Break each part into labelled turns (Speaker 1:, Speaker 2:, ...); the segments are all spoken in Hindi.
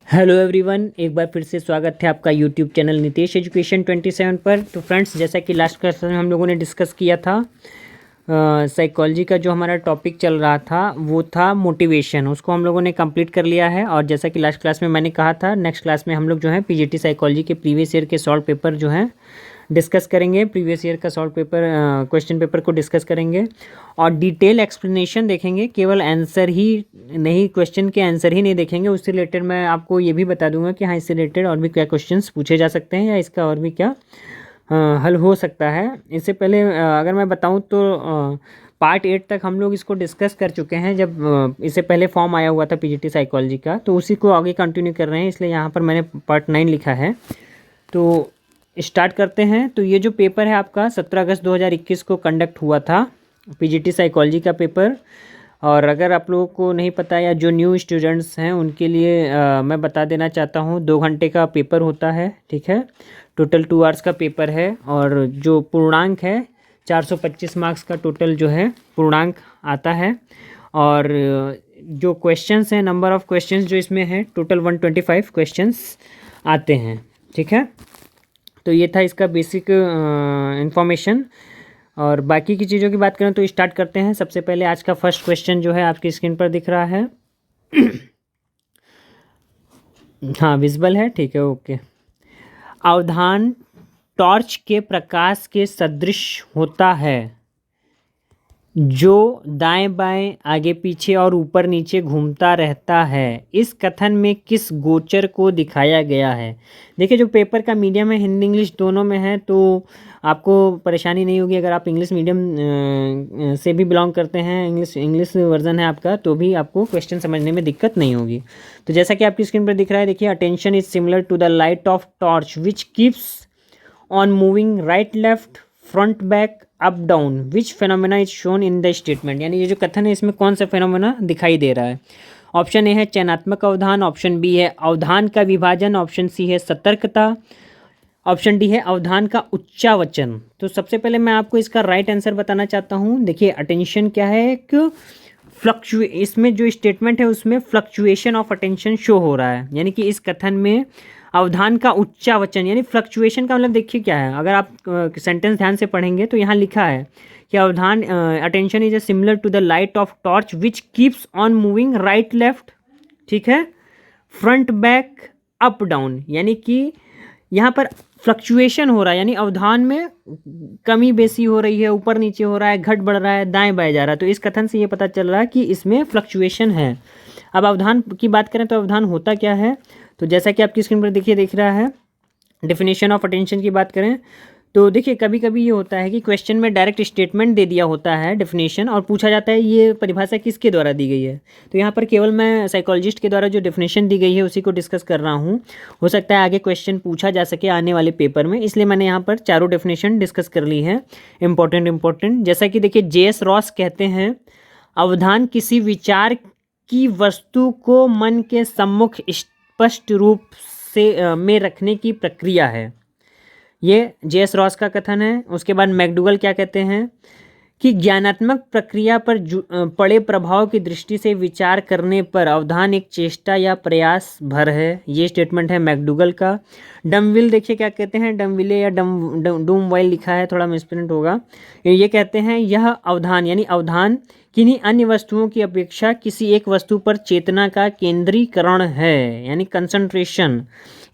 Speaker 1: हेलो एवरीवन, एक बार फिर से स्वागत है आपका यूट्यूब चैनल नितेश एजुकेशन 27 पर। तो फ्रेंड्स, जैसा कि लास्ट क्लास में हम लोगों ने डिस्कस किया था, साइकोलॉजी का जो हमारा टॉपिक चल रहा था वो था मोटिवेशन। उसको हम लोगों ने कंप्लीट कर लिया है। और जैसा कि लास्ट क्लास में मैंने कहा था, नेक्स्ट क्लास में हम लोग जो है पीजीटी साइकोलॉजी के प्रीवियस ईयर के सॉल्व पेपर जो हैं डिस्कस करेंगे। प्रीवियस ईयर का सॉल्व पेपर, क्वेश्चन पेपर को डिस्कस करेंगे और डिटेल एक्सप्लेनेशन देखेंगे। केवल आंसर ही नहीं, क्वेश्चन के आंसर ही नहीं देखेंगे, उससे रिलेटेड मैं आपको ये भी बता दूंगा कि हाँ, इससे रिलेटेड और भी क्या क्वेश्चंस पूछे जा सकते हैं या इसका और भी क्या हल हो सकता है। इससे पहले अगर मैं बताऊं तो पार्ट 8 तक हम लोग इसको डिस्कस कर चुके हैं। जब इससे पहले फॉर्म आया हुआ था पीजीटी साइकोलॉजी का, तो उसी को आगे कंटिन्यू कर रहे हैं, इसलिए यहाँ पर मैंने पार्ट 9 लिखा है। तो स्टार्ट करते हैं। तो ये जो पेपर है आपका 17 अगस्त 2021 को कंडक्ट हुआ था, पीजीटी साइकोलॉजी का पेपर। और अगर आप लोगों को नहीं पता या जो न्यू स्टूडेंट्स हैं उनके लिए मैं बता देना चाहता हूँ, 2 घंटे का पेपर होता है, ठीक है। टोटल 2 आवर्स का पेपर है और जो पूर्णांक है 425 मार्क्स का टोटल जो है पूर्णांक आता है। और जो क्वेश्चंस हैं, नंबर ऑफ़ क्वेश्चंस जो इसमें है टोटल 125 क्वेश्चंस आते हैं, ठीक है। तो ये था इसका बेसिक इन्फॉर्मेशन। और बाकी की चीज़ों की बात करें तो स्टार्ट करते हैं। सबसे पहले आज का फर्स्ट क्वेश्चन जो है आपकी स्क्रीन पर दिख रहा है। हाँ, विजिबल है, ठीक है, ओके। अवधान टॉर्च के प्रकाश के सदृश होता है जो दाएं बाएं, आगे पीछे और ऊपर नीचे घूमता रहता है। इस कथन में किस गोचर को दिखाया गया है? देखिए, जो पेपर का मीडियम है हिंदी इंग्लिश दोनों में है, तो आपको परेशानी नहीं होगी। अगर आप इंग्लिश मीडियम से भी बिलोंग करते हैं, इंग्लिश वर्जन है आपका, तो भी आपको क्वेश्चन समझने में दिक्कत नहीं होगी। तो जैसा कि आपकी स्क्रीन पर दिख रहा है, देखिए, attention is similar to the light of torch which keeps on moving right left front back up down, which phenomena is shown in the statement. यानी ये जो कथन है इसमें कौन सा फेनोमेना दिखाई दे रहा है? ऑप्शन ए है चयनात्मक अवधान, ऑप्शन बी है अवधान का विभाजन, ऑप्शन सी है सतर्कता, ऑप्शन डी है अवधान का उच्चावचन। तो सबसे पहले मैं आपको इसका राइट आंसर बताना चाहता हूँ। देखिए, अटेंशन क्या है, एक इसमें जो स्टेटमेंट है उसमें फ्लक्चुएशन ऑफ अटेंशन शो हो रहा है। यानी कि इस कथन में अवधान का उच्चावचन, यानी फ्लक्चुएशन का मतलब देखिए क्या है। अगर आप सेंटेंस ध्यान से पढ़ेंगे तो यहाँ लिखा है कि अवधान attention is a similar to the light of torch which keeps on moving right left, ठीक है, फ्रंट बैक अप डाउन। यानी कि यहाँ पर फ्लक्चुएशन हो रहा है, यानी अवधान में कमी बेसी हो रही है, ऊपर नीचे हो रहा है, घट बढ़ रहा है, दाएं बाएं जा रहा है। तो इस कथन से ये पता चल रहा है कि इसमें फ्लक्चुएशन है। अब अवधान की बात करें तो अवधान होता क्या है? तो जैसा कि आपकी स्क्रीन पर देखिए दिख रहा है, डेफिनेशन ऑफ अटेंशन की बात करें तो देखिए, कभी कभी ये होता है कि क्वेश्चन में डायरेक्ट स्टेटमेंट दे दिया होता है डेफिनेशन, और पूछा जाता है ये परिभाषा किसके द्वारा दी गई है। तो यहाँ पर केवल मैं साइकोलॉजिस्ट के द्वारा जो डेफिनेशन दी गई है उसी को डिस्कस कर रहा हूँ। हो सकता है आगे क्वेश्चन पूछा जा सके आने वाले पेपर में, इसलिए मैंने यहाँ पर चारों डेफिनेशन डिस्कस कर ली है, इंपॉर्टेंट। जैसा कि देखिए, J.S. रॉस कहते हैं, अवधान किसी विचार की वस्तु को मन के सम्मुख स्पष्ट रूप से में रखने की प्रक्रिया है। ये J.S. रॉस का कथन है। उसके बाद मैकडूगल क्या कहते हैं कि ज्ञानात्मक प्रक्रिया पर पड़े प्रभाव की दृष्टि से विचार करने पर अवधान एक चेष्टा या प्रयास भर है। ये स्टेटमेंट है मैकडूगल का। डमविल देखिए क्या कहते हैं, डमविले या डूमवाइल लिखा है, थोड़ा मिसप्रिंट होगा। ये कहते हैं यह अवधान, यानी अवधान किन्हीं अन्य वस्तुओं की अपेक्षा किसी एक वस्तु पर चेतना का केंद्रीकरण है, यानी कंसंट्रेशन।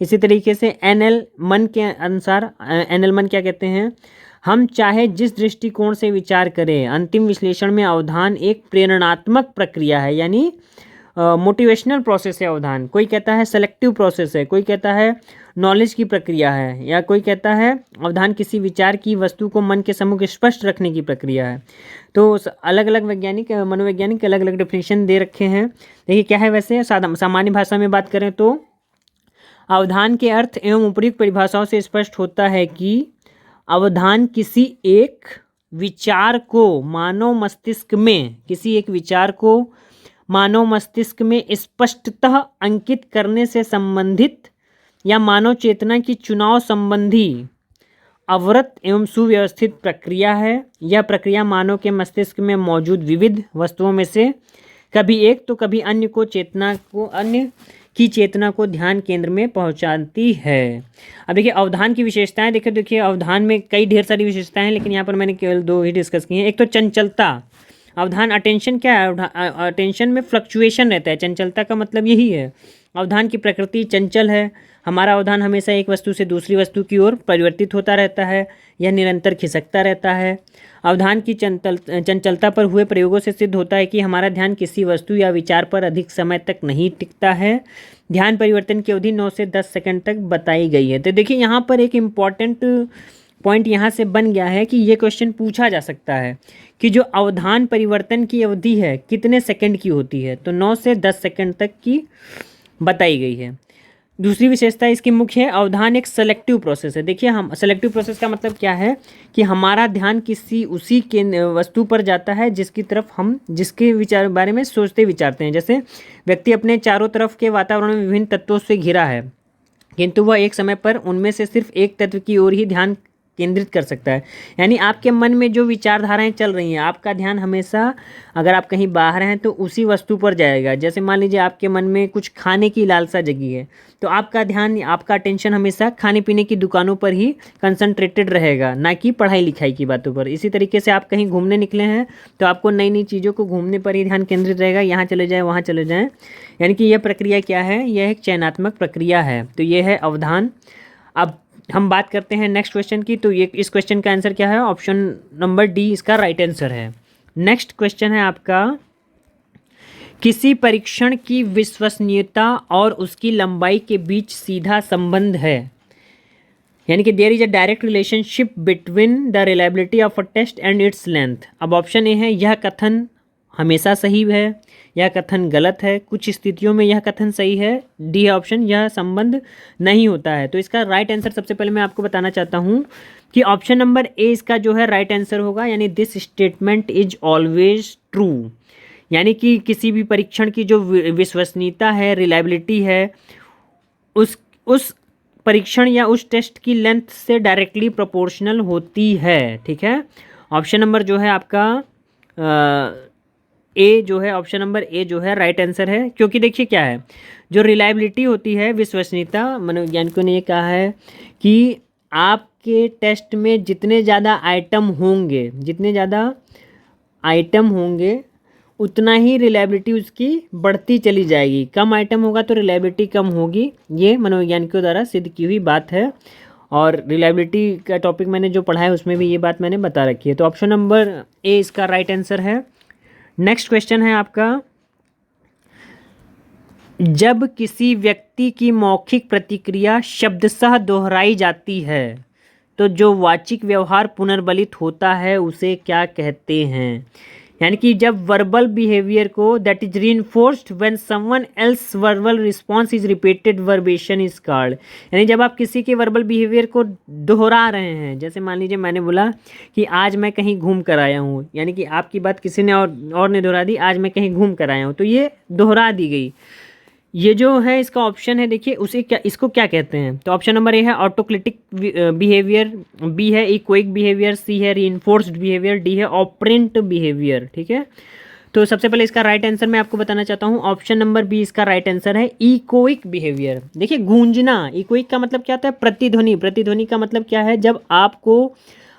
Speaker 1: इसी तरीके से एनएल मन के अनुसार, एनएल मन क्या कहते हैं, हम चाहे जिस दृष्टिकोण से विचार करें, अंतिम विश्लेषण में अवधान एक प्रेरणात्मक प्रक्रिया है, यानी मोटिवेशनल प्रोसेस है अवधान। कोई कहता है सेलेक्टिव प्रोसेस है, कोई कहता है नॉलेज की प्रक्रिया है, या कोई कहता है अवधान किसी विचार की वस्तु को मन के सम्मुख स्पष्ट रखने की प्रक्रिया है। तो अलग अलग वैज्ञानिक, मनोवैज्ञानिक अलग अलग डेफिनेशन दे रखे हैं। देखिए क्या है, वैसे सामान्य भाषा में बात करें तो अवधान के अर्थ एवं उपयुक्त परिभाषाओं से स्पष्ट होता है कि अवधान किसी एक विचार को मानव मस्तिष्क में, किसी एक विचार को मानव मस्तिष्क में स्पष्टतः अंकित करने से संबंधित या मानव चेतना की चुनाव संबंधी अवरत एवं सुव्यवस्थित प्रक्रिया है। यह प्रक्रिया मानव के मस्तिष्क में मौजूद विविध वस्तुओं में से कभी एक तो कभी अन्य को चेतना को, अन्य की चेतना को ध्यान केंद्र में पहुंचाती है। अब देखिए अवधान की विशेषताएं, देखिए अवधान में कई ढेर सारी विशेषताएं हैं, लेकिन यहाँ पर मैंने केवल 2 ही डिस्कस की हैं। एक तो चंचलता। अवधान अटेंशन क्या है, अटेंशन में फ्लक्चुएशन रहता है, चंचलता का मतलब यही है। अवधान की प्रकृति चंचल है, हमारा अवधान हमेशा एक वस्तु से दूसरी वस्तु की ओर परिवर्तित होता रहता है, यह निरंतर खिसकता रहता है। अवधान की चंचलता पर हुए प्रयोगों से सिद्ध होता है कि हमारा ध्यान किसी वस्तु या विचार पर अधिक समय तक नहीं टिकता है। ध्यान परिवर्तन की अवधि 9 से 10 सेकंड तक बताई गई है। तो देखिए यहाँ पर एक इम्पॉर्टेंट पॉइंट यहाँ से बन गया है कि ये क्वेश्चन पूछा जा सकता है कि जो अवधान परिवर्तन की अवधि है कितने सेकंड की होती है, तो 9 से 10 सेकंड तक की बताई गई है। दूसरी विशेषता इसकी मुख्य है, अवधान एक सेलेक्टिव प्रोसेस है। देखिए हम सेलेक्टिव प्रोसेस का मतलब क्या है कि हमारा ध्यान किसी उसी के वस्तु पर जाता है जिसकी तरफ हम जिसके विचार बारे में सोचते विचारते हैं। जैसे व्यक्ति अपने चारों तरफ के वातावरण में विभिन्न तत्वों से घिरा है, किंतु वह एक समय पर उनमें से सिर्फ एक तत्व की ओर ही ध्यान केंद्रित कर सकता है। यानी आपके मन में जो विचारधाराएं चल रही हैं, आपका ध्यान हमेशा, अगर आप कहीं बाहर हैं तो उसी वस्तु पर जाएगा। जैसे मान लीजिए आपके मन में कुछ खाने की लालसा जगी है, तो आपका ध्यान, आपका अटेंशन हमेशा खाने पीने की दुकानों पर ही कंसंट्रेटेड रहेगा, ना कि पढ़ाई लिखाई की बातों पर। इसी तरीके से आप कहीं घूमने निकले हैं तो आपको नई नई चीज़ों को घूमने पर ही ध्यान केंद्रित रहेगा, यहाँ चले जाएँ वहाँ चले जाएँ। यानी कि यह प्रक्रिया क्या है, यह एक चयनात्मक प्रक्रिया है। तो ये है अवधान। अब हम बात करते हैं नेक्स्ट क्वेश्चन की। तो ये इस क्वेश्चन का आंसर क्या है, ऑप्शन नंबर डी इसका राइट आंसर है। नेक्स्ट क्वेश्चन है आपका, किसी परीक्षण की विश्वसनीयता और उसकी लंबाई के बीच सीधा संबंध है। यानी कि there is a direct relationship between the reliability of a test and its length. अब ऑप्शन ए है, यह कथन हमेशा सही है, यह कथन गलत है, कुछ स्थितियों में यह कथन सही है, डी है ऑप्शन, यह संबंध नहीं होता है। तो इसका राइट आंसर सबसे पहले मैं आपको बताना चाहता हूँ कि ऑप्शन नंबर ए इसका जो है राइट आंसर होगा। यानी this statement is always true. यानी कि किसी भी परीक्षण की जो विश्वसनीयता है, रिलायबिलिटी है, उस परीक्षण या उस टेस्ट की लेंथ से डायरेक्टली प्रोपोर्शनल होती है। ठीक है, ऑप्शन नंबर जो है आपका ए जो है, ऑप्शन नंबर ए जो है राइट आंसर है। क्योंकि देखिए क्या है, जो रिलायबिलिटी होती है, विश्वसनीयता, मनोवैज्ञानिकों ने ये कहा है कि आपके टेस्ट में जितने ज़्यादा आइटम होंगे उतना ही रिलायबिलिटी उसकी बढ़ती चली जाएगी। कम आइटम होगा तो रिलायबिलिटी कम होगी। ये मनोवैज्ञानिकों द्वारा सिद्ध की हुई बात है, और रिलायबिलिटी का टॉपिक मैंने जो पढ़ा है उसमें भी ये बात मैंने बता रखी है। तो ऑप्शन नंबर ए इसका राइट आंसर है। नेक्स्ट क्वेश्चन है आपका, जब किसी व्यक्ति की मौखिक प्रतिक्रिया शब्दशः दोहराई जाती है तो जो वाचिक व्यवहार पुनर्बलित होता है उसे क्या कहते हैं। यानी कि जब वर्बल बिहेवियर को that is reinforced when someone else verbal response is repeated verbation is called. यानी जब आप किसी के वर्बल बिहेवियर को दोहरा रहे हैं, जैसे मान लीजिए मैंने बोला कि आज मैं कहीं घूम कर आया हूँ, यानी कि आपकी बात किसी ने और ने दोहरा दी, आज मैं कहीं घूम कर आया हूँ, तो ये दोहरा दी गई। ये जो है इसका ऑप्शन है, देखिए उसे क्या, इसको क्या कहते हैं। तो ऑप्शन नंबर ए है ऑटोक्लिटिक बिहेवियर, बी है इकोइक बिहेवियर, सी है रीइंफोर्स्ड बिहेवियर, डी है ऑपरेंट बिहेवियर। ठीक है, तो सबसे पहले इसका राइट आंसर मैं आपको बताना चाहता हूँ, ऑप्शन नंबर बी इसका राइट आंसर है, इकोइक बिहेवियर। देखिए गूंजना, इकोइक का मतलब क्या होता है, प्रतिध्वनि। प्रतिध्वनि का मतलब क्या है, जब आपको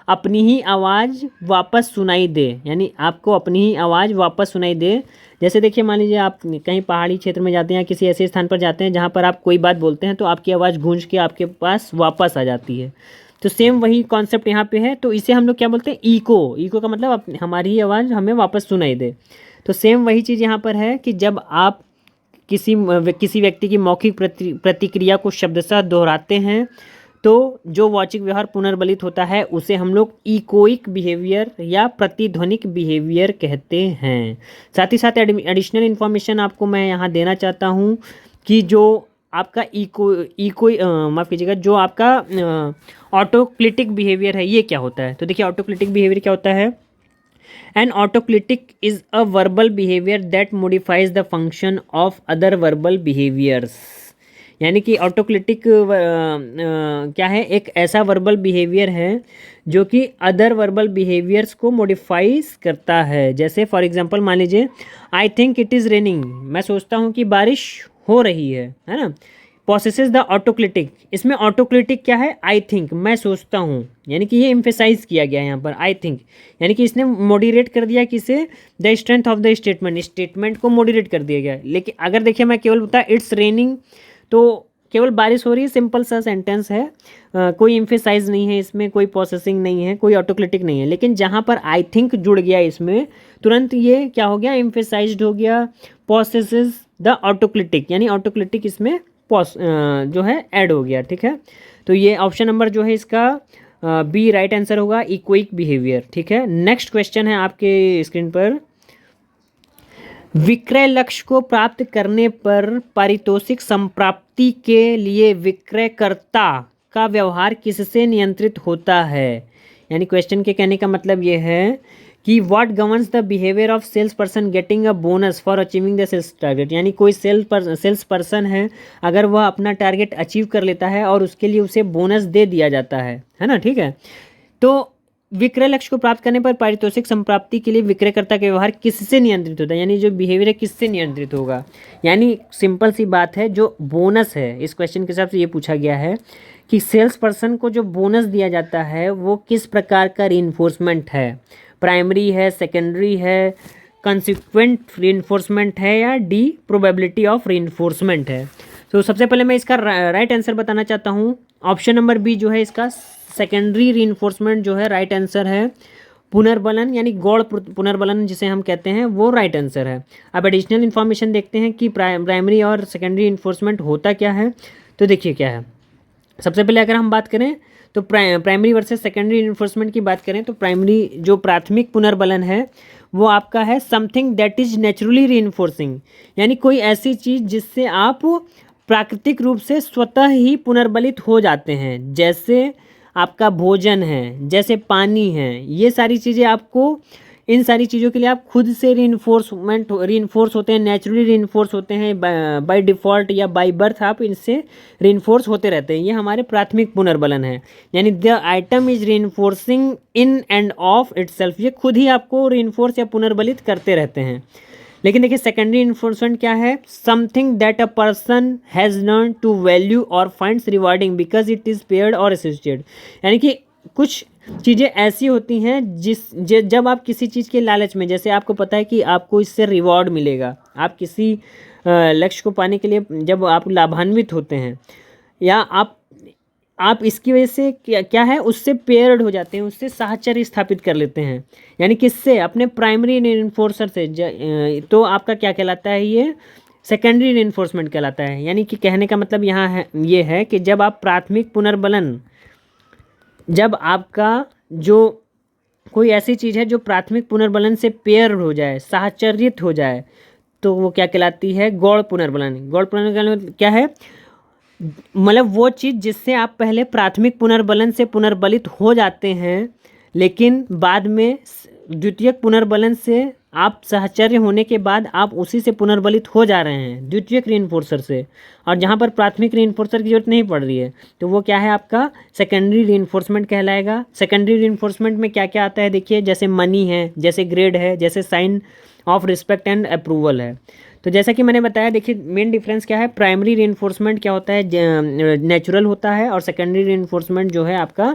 Speaker 1: अपनी ही आवाज़ वापस सुनाई दे, यानी आपको अपनी ही आवाज़ वापस सुनाई दे। जैसे देखिए मान लीजिए आप कहीं पहाड़ी क्षेत्र में जाते हैं या किसी ऐसे स्थान पर जाते हैं जहाँ पर आप कोई बात बोलते हैं तो आपकी आवाज़ गूंज के आपके पास वापस आ जाती है। तो सेम वही कॉन्सेप्ट यहाँ पे है। तो इसे हम लोग क्या बोलते हैं, इको। इको का मतलब हमारी ही आवाज़ हमें वापस सुनाई दे। तो सेम वही चीज़ यहाँ पर है कि जब आप किसी व्यक्ति की मौखिक प्रतिक्रिया को शब्दशः दोहराते हैं तो जो वाचिक व्यवहार पुनर्बलित होता है उसे हम लोग इकोइक बिहेवियर या प्रतिध्वनिक बिहेवियर कहते हैं। साथ ही साथ एडिशनल इन्फॉर्मेशन आपको मैं यहाँ देना चाहता हूँ कि जो आपका माफ़ कीजिएगा, जो आपका ऑटोक्लिटिक बिहेवियर है ये क्या होता है। तो देखिए ऑटोक्लिटिक बिहेवियर क्या होता है, an autoclitic is a verbal behaviour that modifies the function of other verbal behaviours. यानी कि ऑटोक्लिटिक क्या है, एक ऐसा वर्बल बिहेवियर है जो कि अदर वर्बल बिहेवियर्स को मॉडिफाइज करता है। जैसे फॉर एग्जांपल मान लीजिए, I think it is raining, मैं सोचता हूँ कि बारिश हो रही है ना। पोसेसेस द ऑटोक्लिटिक, इसमें ऑटोक्लिटिक क्या है, आई थिंक, मैं सोचता हूँ, यानी कि ये एम्फेसाइज किया गया है यहाँ पर आई थिंक, यानी कि इसने मॉडरेट कर दिया किसे, the strength of the statement, statement को मॉडरेट कर दिया गया। लेकिन अगर देखिए मैं केवल बता इट्स रेनिंग, तो केवल बारिश हो रही है, सिंपल सा सेंटेंस है, कोई एम्फेसाइज नहीं है इसमें, कोई प्रोसेसिंग नहीं है, कोई ऑटोक्लिटिक नहीं है। लेकिन जहाँ पर आई थिंक जुड़ गया इसमें, तुरंत ये क्या हो गया, एम्फेसाइज्ड हो गया, पोसेसेस द ऑटोक्लिटिक, यानी ऑटोक्लिटिक इसमें जो है ऐड हो गया। ठीक है, तो ये ऑप्शन नंबर जो है इसका बी राइट आंसर होगा, इक्विक बिहेवियर। ठीक है, नेक्स्ट क्वेश्चन है आपके स्क्रीन पर, विक्रय लक्ष्य को प्राप्त करने पर पारितोषिक संप्राप्ति के लिए विक्रयकर्ता का व्यवहार किससे नियंत्रित होता है। यानी क्वेश्चन के कहने का मतलब ये है कि what governs the behaviour of sales person getting a bonus for achieving the sales target. यानी कोई सेल्स पर्सन है, अगर वह अपना टारगेट अचीव कर लेता है और उसके लिए उसे बोनस दे दिया जाता है ना। ठीक है, तो विक्रय लक्ष्य को प्राप्त करने पर पारितोषिक संप्राप्ति के लिए विक्रयकर्ता का व्यवहार किससे नियंत्रित होता है, यानी जो बिहेवियर है किससे नियंत्रित होगा। यानी सिंपल सी बात है, जो बोनस है इस क्वेश्चन के हिसाब से ये पूछा गया है कि सेल्स पर्सन को जो बोनस दिया जाता है वो किस प्रकार का रीइंफोर्समेंट है, प्राइमरी है, सेकेंडरी है, कंसिक्वेंट रीइंफोर्समेंट है, या डी प्रोबेबिलिटी ऑफ रीइंफोर्समेंट है। तो सबसे पहले मैं इसका राइट आंसर बताना चाहता हूँ, ऑप्शन नंबर बी जो है इसका सेकेंडरी रीइंफोर्समेंट जो है राइट आंसर है। पुनर्बलन यानी गौड़ पुनर्बलन जिसे हम कहते हैं वो राइट आंसर है। अब एडिशनल इन्फॉर्मेशन देखते हैं कि प्राइमरी और सेकेंडरी इन्फोर्समेंट होता क्या है। तो देखिए क्या है, सबसे पहले अगर हम बात करें तो प्राइमरी वर्सेस सेकेंडरी इन्फोर्समेंट की बात करें तो प्राइमरी जो प्राथमिक पुनर्बलन है वो आपका है something that is naturally reinforcing, यानी कोई ऐसी चीज़ जिससे आप प्राकृतिक रूप से स्वतः ही पुनर्बलित हो जाते हैं, जैसे आपका भोजन है, जैसे पानी है, ये सारी चीज़ें आपको, इन सारी चीज़ों के लिए आप खुद से रीइंफोर्स होते हैं, नेचुरली रीइंफोर्स होते हैं, बाय डिफ़ॉल्ट या बाय बर्थ आप इनसे रीइंफोर्स होते रहते हैं। ये हमारे प्राथमिक पुनर्बलन है, यानी the item is reinforcing in end of itself, ये खुद ही आपको रीइंफोर्स या पुनर्बलित करते रहते हैं। लेकिन देखिए सेकेंडरी इन्फोर्समेंट क्या है, something that a person has learn to value or finds rewarding because it is paired or associated, यानी कि कुछ चीज़ें ऐसी होती हैं जब आप किसी चीज़ के लालच में, जैसे आपको पता है कि आपको इससे रिवॉर्ड मिलेगा, आप किसी लक्ष्य को पाने के लिए जब आप लाभान्वित होते हैं, या आप इसकी वजह से क्या है उससे पेयर्ड हो जाते हैं, उससे साहचर्य स्थापित कर लेते हैं, यानी किससे, अपने प्राइमरी रीइंफोर्सर से, तो आपका क्या कहलाता है, ये सेकेंडरी रीइंफोर्समेंट कहलाता है। यानी कि कहने का मतलब यहाँ है ये है कि जब आप प्राथमिक पुनर्बलन, जब आपका जो कोई ऐसी चीज़ है जो प्राथमिक पुनर्बलन से पेयर हो जाए, साहचर्यित हो जाए, तो वो क्या कहलाती है, गौड़ पुनर्बलन। गौड़ पुनर्बलन क्या है, मतलब वो चीज़ जिससे आप पहले प्राथमिक पुनर्बलन से पुनर्बलित हो जाते हैं, लेकिन बाद में द्वितीयक पुनर्बलन से आप साहचर्य होने के बाद आप उसी से पुनर्बलित हो जा रहे हैं, द्वितीयक रीइंफोर्सर से, और जहाँ पर प्राथमिक रीइंफोर्सर की जरूरत नहीं पड़ रही है, तो वो क्या है आपका सेकेंडरी रीइंफोर्समेंट कहलाएगा। सेकेंडरी रीइंफोर्समेंट में क्या क्या आता है देखिए, जैसे मनी है, जैसे ग्रेड है, जैसे sign of respect and approval है। तो जैसा कि मैंने बताया, देखिए मेन डिफरेंस क्या है, प्राइमरी रीइंफोर्समेंट क्या होता है, नेचुरल होता है, और सेकेंडरी रीइंफोर्समेंट जो है आपका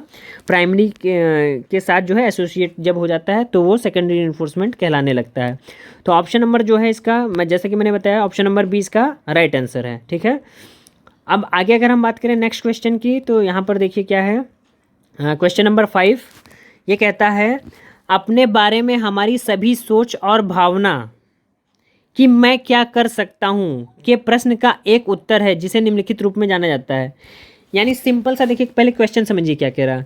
Speaker 1: प्राइमरी के साथ जो है एसोसिएट जब हो जाता है तो वो सेकेंडरी रीइंफोर्समेंट कहलाने लगता है। तो ऑप्शन नंबर जो है इसका, जैसा कि मैंने बताया, ऑप्शन नंबर बी इसका राइट आंसर है। ठीक है, अब आगे अगर हम बात करें नेक्स्ट क्वेश्चन की, तो यहाँ पर देखिए क्या है, क्वेश्चन नंबर 5 ये कहता है, अपने बारे में हमारी सभी सोच और भावना कि मैं क्या कर सकता हूँ के प्रश्न का एक उत्तर है जिसे निम्नलिखित रूप में जाना जाता है। यानी सिंपल सा देखिए, पहले क्वेश्चन समझिए क्या कह रहा,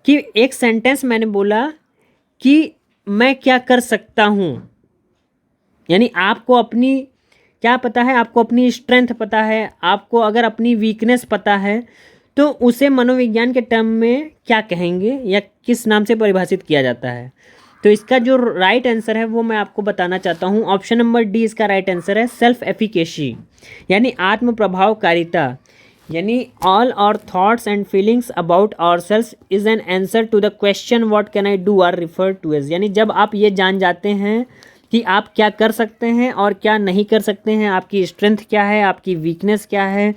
Speaker 1: कि एक सेंटेंस मैंने बोला कि मैं क्या कर सकता हूँ, यानी आपको अपनी क्या पता है, आपको अपनी स्ट्रेंथ पता है, आपको अगर अपनी वीकनेस पता है, तो उसे मनोविज्ञान के टर्म में क्या कहेंगे या किस नाम से परिभाषित किया जाता है। तो इसका जो राइट आंसर है वो मैं आपको बताना चाहता हूँ, ऑप्शन नंबर डी इसका राइट आंसर है, सेल्फ एफिकेसी, यानी आत्म प्रभावकारिता, यानी all our thoughts and feelings about ourselves is an answer to the question what can I do or refer to as, यानी जब आप ये जान जाते हैं कि आप क्या कर सकते हैं और क्या नहीं कर सकते हैं, आपकी स्ट्रेंथ क्या है, आपकी वीकनेस क्या है,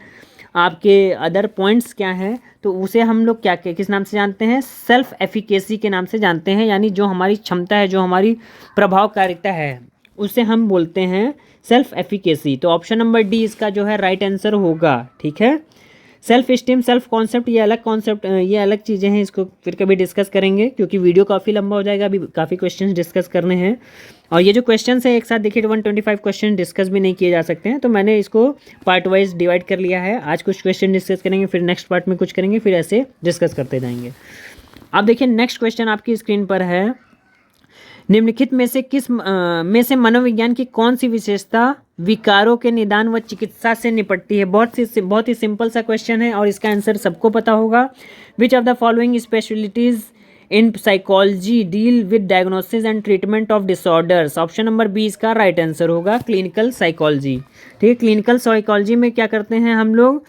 Speaker 1: आपके अदर पॉइंट्स क्या हैं, तो उसे हम लोग क्या किस नाम से जानते हैं, सेल्फ एफिकेसी के नाम से जानते हैं। यानी जो हमारी क्षमता है, जो हमारी प्रभावकारिता है, उसे हम बोलते हैं सेल्फ एफिकेसी। तो ऑप्शन नंबर डी इसका जो है राइट आंसर होगा। ठीक है, सेल्फ स्टीम, सेल्फ कॉन्सेप्ट, ये अलग कॉन्सेप्ट, ये अलग चीज़ें हैं, इसको फिर कभी डिस्कस करेंगे क्योंकि वीडियो काफ़ी लंबा हो जाएगा, अभी काफ़ी क्वेश्चंस डिस्कस करने हैं। और ये जो क्वेश्चंस है एक साथ देखिए 125 क्वेश्चन डिस्कस भी नहीं किए जा सकते हैं, तो मैंने इसको पार्ट वाइज डिवाइड कर लिया है। आज कुछ क्वेश्चन डिस्कस करेंगे, फिर नेक्स्ट पार्ट में कुछ करेंगे, फिर ऐसे डिस्कस करते जाएंगे। अब देखिए नेक्स्ट क्वेश्चन आपकी स्क्रीन पर है, निम्नलिखित में से मनोविज्ञान की कौन सी विशेषता विकारों के निदान व चिकित्सा से निपटती है। बहुत ही सिंपल सा क्वेश्चन है और इसका आंसर सबको पता होगा। Which of the following specialities in psychology deal with diagnosis and treatment of disorders. Option number B इसका राइट आंसर होगा, क्लिनिकल साइकोलॉजी। ठीक है, क्लिनिकल साइकोलॉजी में क्या करते हैं हम लोग,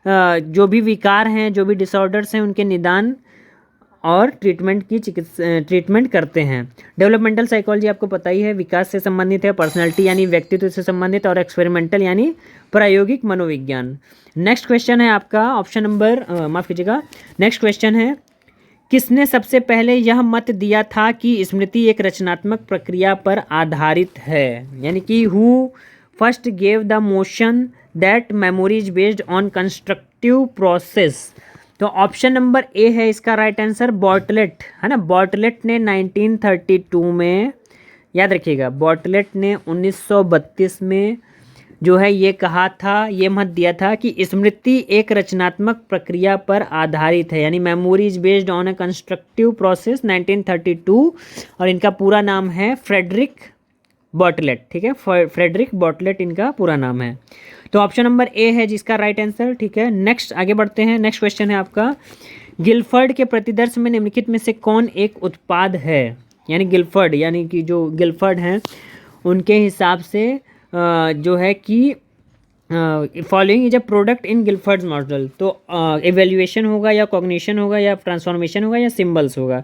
Speaker 1: जो भी विकार हैं, जो भी डिसऑर्डर्स हैं, उनके निदान और ट्रीटमेंट करते हैं। डेवलपमेंटल साइकोलॉजी आपको पता ही है, विकास से संबंधित है, पर्सनैलिटी यानी व्यक्तित्व से संबंधित, और एक्सपेरिमेंटल यानी प्रायोगिक मनोविज्ञान। नेक्स्ट क्वेश्चन है आपका ऑप्शन नंबर माफ़ कीजिएगा, नेक्स्ट क्वेश्चन है, किसने सबसे पहले यह मत दिया था कि स्मृति एक रचनात्मक प्रक्रिया पर आधारित है। यानी कि who first gave the motion that memory is based on constructive process. तो ऑप्शन नंबर ए है इसका राइट आंसर, बॉर्टलेट, है ना। बॉर्टलेट ने 1932 में, याद रखिएगा, बॉर्टलेट ने 1932 में जो है ये कहा था, ये मत दिया था कि स्मृति एक रचनात्मक प्रक्रिया पर आधारित है, यानी memory is based on a constructive process, 1932। और इनका पूरा नाम है फ्रेडरिक बॉर्टलेट। ठीक है, फ्रेडरिक बॉर्टलेट इनका पूरा नाम है। तो ऑप्शन नंबर ए है जिसका राइट आंसर। ठीक है, नेक्स्ट आगे बढ़ते हैं। नेक्स्ट क्वेश्चन है आपका, गिलफर्ड के प्रतिदर्श में निम्नलिखित में से कौन एक उत्पाद है। यानी गिलफर्ड, यानी कि जो गिलफर्ड हैं उनके हिसाब से जो है कि following is a product in Gilford model. तो एवेल्युएशन होगा या कॉग्निशन होगा या ट्रांसफॉर्मेशन होगा या सिंबल्स होगा।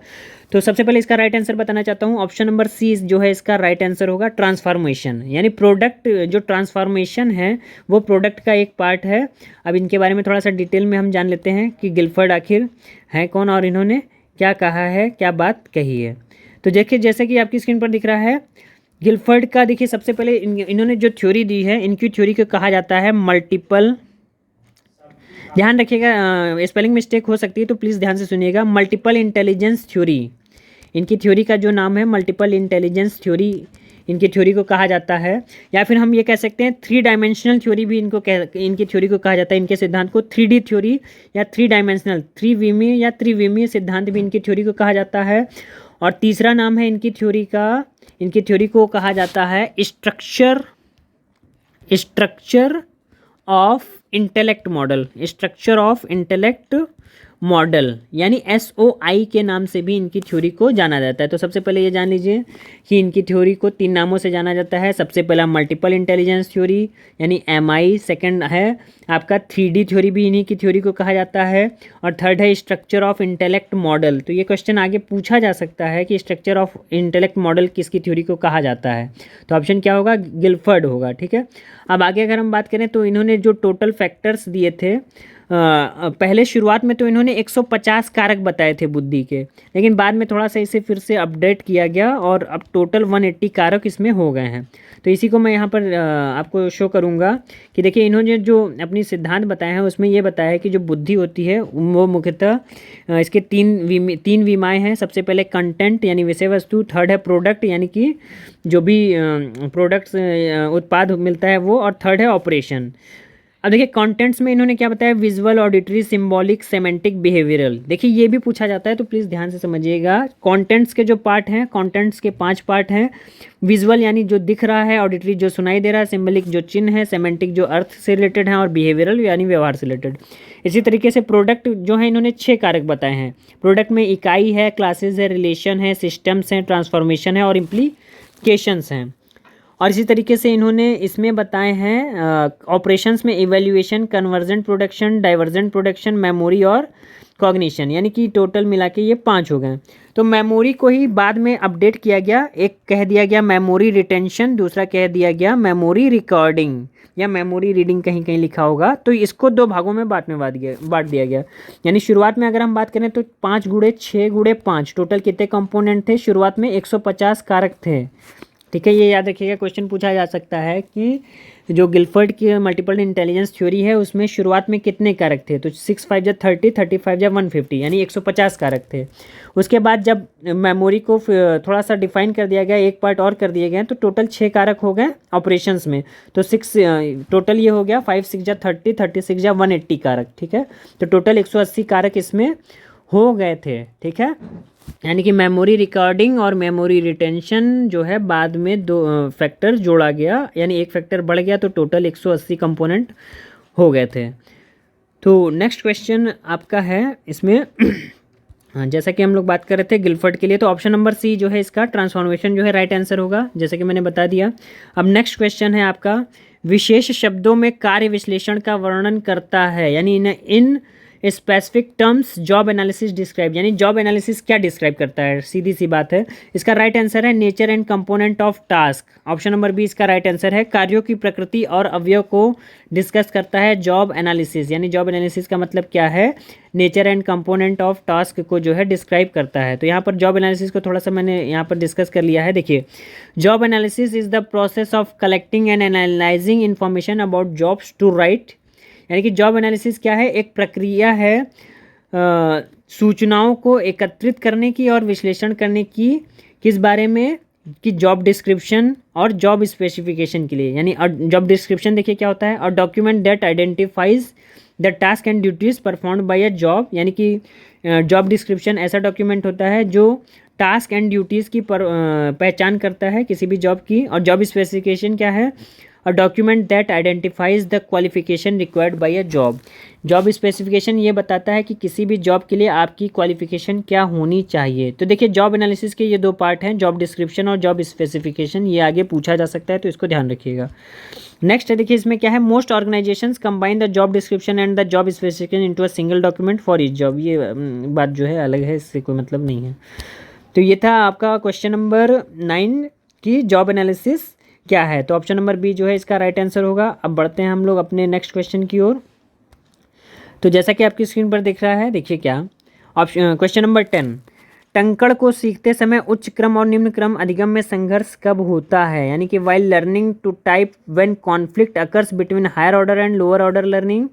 Speaker 1: तो सबसे पहले इसका राइट आंसर बताना चाहता हूँ, ऑप्शन नंबर सी जो है इसका राइट आंसर होगा, ट्रांसफॉर्मेशन। यानी प्रोडक्ट, जो ट्रांसफॉर्मेशन है वो प्रोडक्ट का एक पार्ट है। अब इनके बारे में थोड़ा सा डिटेल में हम जान लेते हैं कि गिलफर्ड आखिर है कौन और इन्होंने क्या कहा है, क्या बात कही है। तो देखिए, जैसे कि आपकी स्क्रीन पर दिख रहा है, गिलफर्ड का देखिए सबसे पहले इन्होंने जो थ्योरी दी है, इनकी थ्योरी को कहा जाता है मल्टीपल, ध्यान रखिएगा स्पेलिंग मिस्टेक हो सकती है तो प्लीज़ ध्यान से सुनिएगा, मल्टीपल इंटेलिजेंस थ्योरी। इनकी थ्योरी का जो नाम है मल्टीपल इंटेलिजेंस थ्योरी, इनकी थ्योरी को कहा जाता है। या फिर हम ये कह सकते हैं 3 डायमेंशनल थ्योरी भी इनकी थ्योरी को कहा जाता है। इनके सिद्धांत को 3D थ्योरी या 3 डायमेंशनल, 3 विमीय या त्रिविमीय सिद्धांत भी इनकी थ्योरी को कहा जाता है। और तीसरा नाम है इनकी थ्योरी को कहा जाता है structure of intellect model, structure of intellect model, यानी SOI के नाम से भी इनकी थ्योरी को जाना जाता है। तो सबसे पहले ये जान लीजिए कि इनकी थ्योरी को 3 नामों से जाना जाता है। सबसे पहला मल्टीपल इंटेलिजेंस थ्योरी यानी MI, सेकंड है आपका 3D थ्योरी भी इन्हीं की थ्योरी को कहा जाता है, और थर्ड है स्ट्रक्चर ऑफ इंटेलेक्ट मॉडल। तो ये क्वेश्चन आगे पूछा जा सकता है कि स्ट्रक्चर ऑफ इंटेलेक्ट मॉडल किसकी थ्योरी को कहा जाता है। तो ऑप्शन क्या होगा, गिलफर्ड होगा। ठीक है, अब आगे अगर हम बात करें तो इन्होंने जो टोटल फैक्टर्स दिए थे, पहले शुरुआत में तो इन्होंने 150 कारक बताए थे बुद्धि के, लेकिन बाद में थोड़ा सा इसे फिर से अपडेट किया गया और अब टोटल 180 कारक इसमें हो गए हैं। तो इसी को मैं यहाँ पर आपको शो करूँगा कि देखिए इन्होंने जो अपनी सिद्धांत बताए हैं उसमें ये बताया है कि जो बुद्धि होती है वो मुख्यतः इसके 3 विमाएँ हैं। सबसे पहले कंटेंट यानी विषय वस्तु, थर्ड है प्रोडक्ट यानी कि जो भी प्रोडक्ट्स उत्पाद मिलता है वो, और थर्ड है ऑपरेशन। अब देखिए कंटेंट्स में इन्होंने क्या बताया, visual, auditory, symbolic, semantic, behavioural. देखिए ये भी पूछा जाता है तो प्लीज़ ध्यान से समझिएगा। कंटेंट्स के जो पार्ट हैं, कंटेंट्स के 5 पार्ट हैं। विजुअल यानी जो दिख रहा है, ऑडिटरी जो सुनाई दे रहा है, सिंबॉलिक जो चिन्ह है, सेमेंटिक जो अर्थ से रिलेटेड है, और बिहेवियरल यानी व्यवहार से रिलेटेड। इसी तरीके से प्रोडक्ट जो है इन्होंने 6 कारक बताए हैं। प्रोडक्ट में इकाई है, क्लासेज है, रिलेशन है, सिस्टम्स हैं, ट्रांसफॉर्मेशन है और इम्प्लीकेशंस हैं। और इसी तरीके से इन्होंने इसमें बताए हैं ऑपरेशंस में evaluation, convergent production, divergent production, memory और कॉग्निशन, यानी कि टोटल मिला के ये 5 हो गए। तो मेमोरी को ही बाद में अपडेट किया गया, एक कह दिया गया मेमोरी रिटेंशन, दूसरा कह दिया गया मेमोरी रिकॉर्डिंग या मेमोरी रीडिंग, कहीं कहीं लिखा होगा। तो इसको 2 भागों में बांट दिया गया। यानी शुरुआत में अगर हम बात करें तो 5 गुणे 6 गुणे 5 टोटल कितने कंपोनेंट थे? शुरुआत में 150 कारक थे। ठीक है, ये याद रखिएगा, क्वेश्चन पूछा जा सकता है कि जो गिलफर्ड की मल्टीपल इंटेलिजेंस थ्योरी है उसमें शुरुआत में कितने कारक थे? तो 6 5 जा 30, 30 5 जा 150, यानी 150 कारक थे। उसके बाद जब मेमोरी को थोड़ा सा डिफाइन कर दिया गया, एक पार्ट और कर दिए गए, तो टोटल 6 कारक हो गए ऑपरेशंस में। तो 6 टोटल ये हो गया 5 6 जा 30, 36 जा 180 कारक। ठीक है, तो टोटल 180 कारक इसमें हो गए थे। ठीक है, यानी कि मेमोरी रिकॉर्डिंग और मेमोरी रिटेंशन जो है बाद में 2 फैक्टर जोड़ा गया, यानी एक फैक्टर बढ़ गया, तो टोटल 180 कंपोनेंट हो गए थे। तो नेक्स्ट क्वेश्चन आपका है इसमें हाँ, जैसा कि हम लोग बात कर रहे थे गिलफर्ड के लिए, तो ऑप्शन नंबर सी जो है इसका ट्रांसफॉर्मेशन जो है राइट आंसर होगा, जैसे कि मैंने बता दिया। अब नेक्स्ट क्वेश्चन है आपका, विशेष शब्दों में कार्य विश्लेषण का वर्णन करता है, यानी in specific terms job analysis describe, यानी जॉब एनालिसिस क्या डिस्क्राइब करता है? सीधी सी बात है, इसका राइट आंसर है nature and component of task. Option number B इसका राइट आंसर है, कार्यों की प्रकृति और अवयव को डिस्कस करता है जॉब एनालिसिस। यानी जॉब एनालिसिस का मतलब क्या है? Nature and component of task को जो है डिस्क्राइब करता है। तो यहाँ पर जॉब एनालिसिस को थोड़ा सा मैंने यहाँ पर डिस्कस कर लिया है। देखिए, job analysis is the process of collecting and analysing information about jobs to right, यानी कि जॉब एनालिसिस क्या है? एक प्रक्रिया है सूचनाओं को एकत्रित करने की और विश्लेषण करने की, किस बारे में? कि जॉब डिस्क्रिप्शन और जॉब स्पेसिफिकेशन के लिए। यानी जॉब डिस्क्रिप्शन देखिए क्या होता है, और document that identifies the task and duties performed by a job, यानी कि जॉब डिस्क्रिप्शन ऐसा डॉक्यूमेंट होता है जो टास्क एंड ड्यूटीज़ की पहचान करता है किसी भी जॉब की। और जॉब स्पेसिफिकेशन क्या है? A document that identifies the qualification required by a job. Job specification ये बताता है कि किसी भी जॉब के लिए आपकी क्वालिफिकेशन क्या होनी चाहिए। तो देखिए, जॉब एनालिसिस के ये 2 पार्ट हैं, जॉब डिस्क्रिप्शन और जॉब स्पेसिफिकेशन। ये आगे पूछा जा सकता है, तो इसको ध्यान रखिएगा। नेक्स्ट है, देखिए इसमें क्या है, most organisations combine the job description and the job specification into a single document for each job. ये बात जो है अलग है, इससे कोई मतलब नहीं है। तो ये था आपका क्वेश्चन नंबर 9 की जॉब एनालिसिस क्या है। तो ऑप्शन नंबर बी जो है इसका राइट आंसर होगा। अब बढ़ते हैं हम लोग अपने नेक्स्ट क्वेश्चन की ओर। तो जैसा कि आपकी स्क्रीन पर दिख रहा है, देखिए क्या ऑप्शन, क्वेश्चन नंबर 10, टंकण को सीखते समय उच्च क्रम और निम्न क्रम अधिगम में संघर्ष कब होता है? यानी कि while learning to type when conflict occurs between higher order and lower order learning.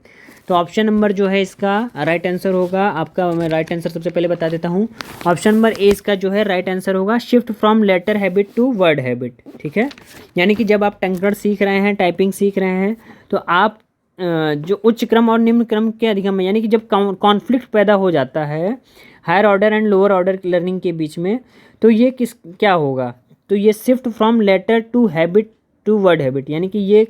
Speaker 1: तो ऑप्शन नंबर जो है इसका राइट आंसर होगा आपका, मैं राइट आंसर सबसे पहले बता देता हूँ। ऑप्शन नंबर ए इसका जो है राइट आंसर होगा, shift from letter habit to word habit. ठीक है, यानी कि जब आप टंकण सीख रहे हैं, टाइपिंग सीख रहे हैं, तो आप जो उच्च क्रम और निम्न क्रम के अधिगम में, यानी कि जब कॉन्फ्लिक्ट पैदा हो जाता है higher order and lower order learning के बीच में, तो ये क्या होगा? तो ये shift from letter to habit to word habit, यानी कि ये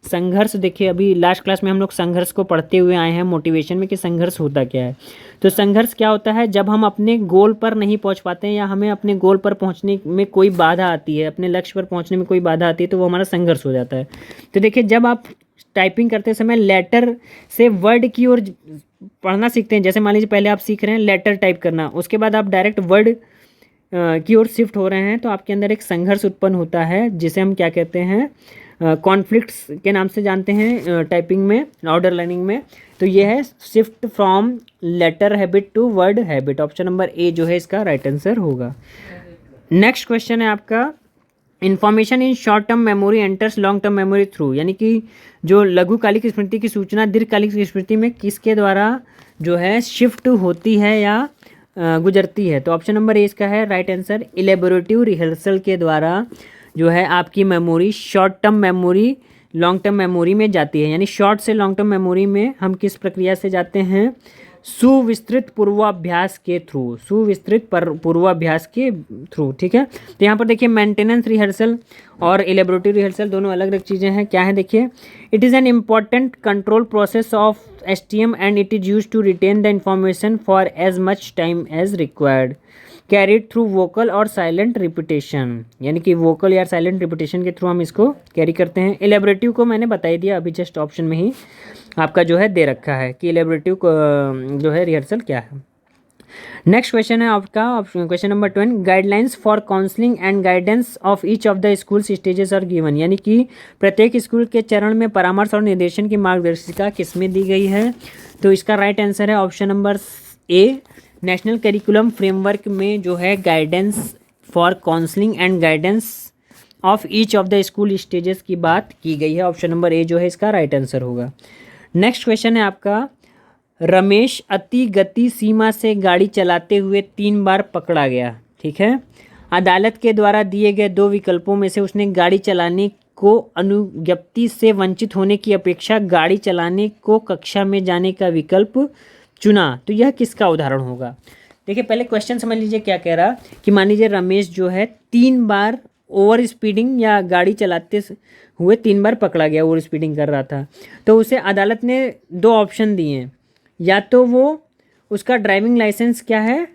Speaker 1: संघर्ष। देखिए, अभी लास्ट क्लास में हम लोग संघर्ष को पढ़ते हुए आए हैं मोटिवेशन में, कि संघर्ष होता क्या है। तो संघर्ष क्या होता है? जब हम अपने गोल पर नहीं पहुंच पाते हैं, या हमें अपने गोल पर पहुंचने में कोई बाधा आती है, अपने लक्ष्य पर पहुंचने में कोई बाधा आती है, तो वो हमारा संघर्ष हो जाता है। तो देखिए, जब आप टाइपिंग करते समय लेटर से वर्ड की ओर पढ़ना सीखते हैं, जैसे मान लीजिए पहले आप सीख रहे हैं लेटर टाइप करना, उसके बाद आप डायरेक्ट वर्ड की ओर शिफ्ट हो रहे हैं, तो आपके अंदर एक संघर्ष उत्पन्न होता है, जिसे हम क्या कहते हैं, कॉन्फ्लिक्ट्स के नाम से जानते हैं टाइपिंग में, ऑर्डर लर्निंग में। तो ये है shift from letter habit to word habit. Option number A जो है इसका राइट आंसर होगा। नेक्स्ट क्वेश्चन है आपका, information in short term memory enters long term memory through, यानी कि जो लघुकालिक स्मृति की सूचना दीर्घकालिक स्मृति में किसके द्वारा जो है शिफ्ट होती है या गुजरती है? तो ऑप्शन नंबर ए इसका है राइट आंसर, इलेबोरेटिव रिहर्सल के द्वारा जो है आपकी memory short term memory long term memory में जाती है। यानी शॉर्ट से लॉन्ग टर्म मेमोरी में हम किस प्रक्रिया से जाते हैं? सुविस्तृत पूर्वाभ्यास के थ्रू, सुविस्तृत पूर्वाभ्यास के थ्रू। ठीक है, तो यहाँ पर देखिए मेंटेनेंस रिहर्सल और इलेबोरेटिव रिहर्सल दोनों अलग अलग चीज़ें हैं। क्या है देखिए, it is an important control process of STM and it is use to retain the information for as much time as required. Carried through vocal और साइलेंट रिपीटेशन, यानी कि वोकल या साइलेंट रिपीटेशन के थ्रू हम इसको कैरी करते हैं। इलेबरेटिव को मैंने बता ही दिया अभी, जस्ट ऑप्शन में ही आपका जो है दे रखा है कि इलेबरेटिव जो है रिहर्सल क्या है। नेक्स्ट क्वेश्चन है आपका question number 12, guidelines for counselling and guidance of each of the school stages are given, यानी कि प्रत्येक स्कूल के चरण में परामर्श और निर्देशन की मार्गदर्शिका किसमें दी गई है। तो इसका राइट आंसर है ऑप्शन नंबर ए, नेशनल करिकुलम फ्रेमवर्क में जो है guidance for counselling and guidance of each of the school stages की बात की गई है। ऑप्शन नंबर ए जो है इसका राइट आंसर होगा। नेक्स्ट क्वेश्चन है आपका, रमेश अति गति सीमा से गाड़ी चलाते हुए 3 बार पकड़ा गया। ठीक है, अदालत के द्वारा दिए गए 2 विकल्पों में से उसने गाड़ी चलाने को अनुज्ञप्ति से वंचित होने की अपेक्षा गाड़ी चलाने को कक्षा में जाने का विकल्प चुना, तो यह किसका उदाहरण होगा। देखिए पहले क्वेश्चन समझ लीजिए क्या कह रहा, कि मान लीजिए रमेश जो है 3 बार ओवर स्पीडिंग या गाड़ी चलाते हुए 3 बार पकड़ा गया, ओवर स्पीडिंग कर रहा था। तो उसे अदालत ने 2 ऑप्शन दिए हैं, या तो वो उसका ड्राइविंग लाइसेंस क्या है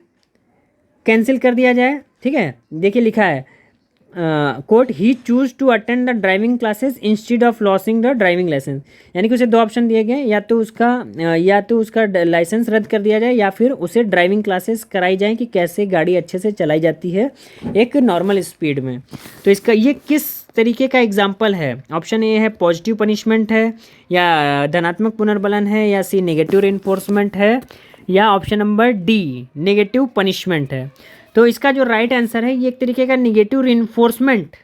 Speaker 1: कैंसिल कर दिया जाए। ठीक है, देखिए लिखा है कोर्ट ही choose to attend the driving classes instead of losing the driving licence, यानी कि उसे 2 ऑप्शन दिए गए, या तो उसका लाइसेंस रद्द कर दिया जाए या फिर उसे ड्राइविंग क्लासेस कराई जाए कि कैसे गाड़ी अच्छे से चलाई जाती है एक नॉर्मल स्पीड में। तो इसका ये किस तरीके का एग्जाम्पल है। ऑप्शन ए है पॉजिटिव पनिशमेंट है, या धनात्मक पुनर्बलन है, या सी नेगेटिव रेनफोर्समेंट है, या option number D negative punishment है। तो इसका जो राइट आंसर है ये एक तरीके का नेगेटिव रेनफोर्समेंट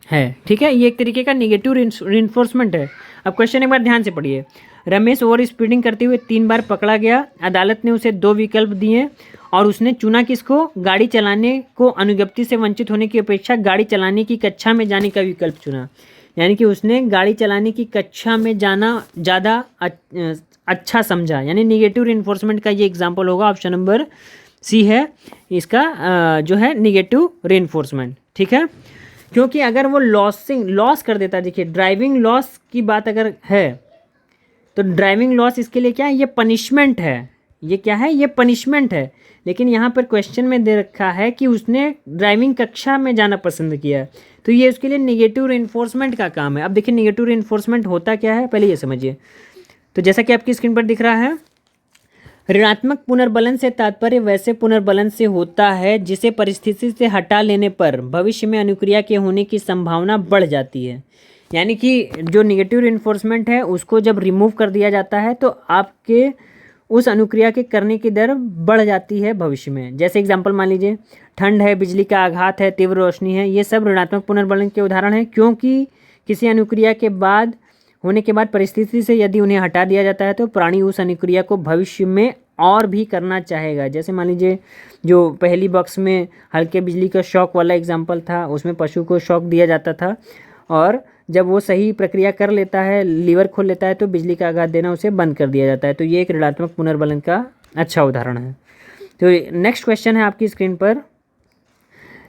Speaker 1: है। ठीक है, ये एक तरीके का नेगेटिव रेनफोर्समेंट है। अब क्वेश्चन एक बार ध्यान से पढ़िए, रमेश ओवर स्पीडिंग करते हुए 3 बार पकड़ा गया, अदालत ने उसे 2 विकल्प दिए और उसने चुना किसको, गाड़ी चलाने को अनुज्ञप्ति से वंचित होने की अपेक्षा गाड़ी चलाने की कक्षा में जाने का विकल्प चुना, यानी कि उसने गाड़ी चलाने की कक्षा में जाना ज़्यादा अच्छा समझा, यानी नेगेटिव रेनफोर्समेंट का ये एग्जाम्पल होगा। ऑप्शन नंबर सी है इसका जो है नेगेटिव रेनफोर्समेंट। ठीक है, क्योंकि अगर वो लॉस कर देता, देखिए ड्राइविंग लॉस की बात अगर है तो ड्राइविंग लॉस इसके लिए क्या है, ये पनिशमेंट है, ये क्या है, ये पनिशमेंट है। लेकिन यहाँ पर क्वेश्चन में दे रखा है कि उसने ड्राइविंग कक्षा में जाना पसंद किया, तो ये उसके लिए नेगेटिव रेनफोर्समेंट का काम है। अब देखिए नेगेटिव रेनफोर्समेंट होता क्या है, पहले ये समझिए। तो जैसा कि आपकी स्क्रीन पर दिख रहा है, ऋणात्मक पुनर्बलन से तात्पर्य वैसे पुनर्बलन से होता है जिसे परिस्थिति से हटा लेने पर भविष्य में अनुक्रिया के होने की संभावना बढ़ जाती है, यानी कि जो नेगेटिव रेनफोर्समेंट है उसको जब रिमूव कर दिया जाता है तो आपके उस अनुक्रिया के करने की दर बढ़ जाती है भविष्य में। जैसे एग्जांपल मान लीजिए ठंड है, बिजली का आघात है, तीव्र रोशनी है, ये सब ऋणात्मक पुनर्बलन के उदाहरण हैं, क्योंकि किसी अनुक्रिया के बाद होने के बाद परिस्थिति से यदि उन्हें हटा दिया जाता है तो प्राणी उस अनुक्रिया को भविष्य में और भी करना चाहेगा। जैसे मान लीजिए जो पहली बॉक्स में हल्के बिजली का शॉक वाला एग्जाम्पल था, उसमें पशु को शॉक दिया जाता था और जब वो सही प्रक्रिया कर लेता है, लीवर खोल लेता है, तो बिजली का आघात देना उसे बंद कर दिया जाता है। तो ये एक ऋणात्मक पुनर्बलन का अच्छा उदाहरण है। तो नेक्स्ट क्वेश्चन है आपकी स्क्रीन पर,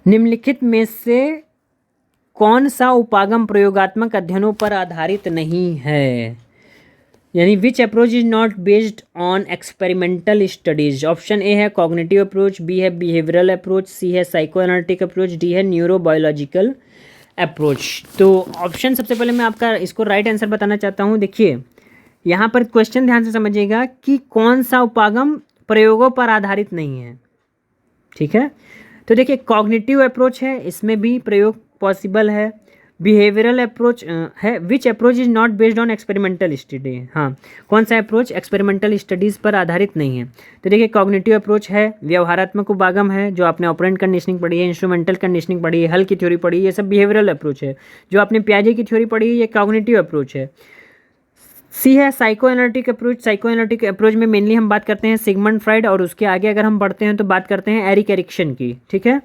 Speaker 1: निम्नलिखित में से कौन सा उपागम प्रयोगात्मक अध्ययनों पर आधारित नहीं है, यानी which approach is not based on experimental studies. Option A है कॉग्निटिव अप्रोच, बी है बिहेवियरल अप्रोच, सी है साइको एनालिटिक अप्रोच, डी है न्यूरोबायोलॉजिकल अप्रोच। तो ऑप्शन सबसे पहले मैं आपका इसको राइट आंसर बताना चाहता हूँ। देखिए यहाँ पर क्वेश्चन ध्यान से समझिएगा कि कौन सा उपागम प्रयोगों पर आधारित नहीं है। ठीक है, तो देखिए कॉग्निटिव अप्रोच है, इसमें भी प्रयोग पॉसिबल है। बिहेवियरल अप्रोच है, which approach is not based on experimental study. हाँ, कौन सा अप्रोच एक्सपेरिमेंटल स्टडीज़ पर आधारित नहीं है। तो देखिए कॉग्निटिव अप्रोच है, व्यवहारात्मक उपागम है, जो आपने ऑपरेंट कंडीशनिंग पढ़ी है, इंस्ट्रूमेंटल कंडीशनिंग पढ़ी है, हल की थ्योरी पढ़ी है, ये सब बिहेवियरल अप्रोच है। जो आपने पियाजे की थ्योरी पढ़ी है ये कॉग्निटिव अप्रोच है। सी है psycho analytic approach. Psycho analytic approach में मेनली हम बात करते हैं सिगमंड फ्राइड, और उसके आगे अगर हम बढ़ते हैं तो बात करते हैं एरिक एरिक्सन की। ठीक है,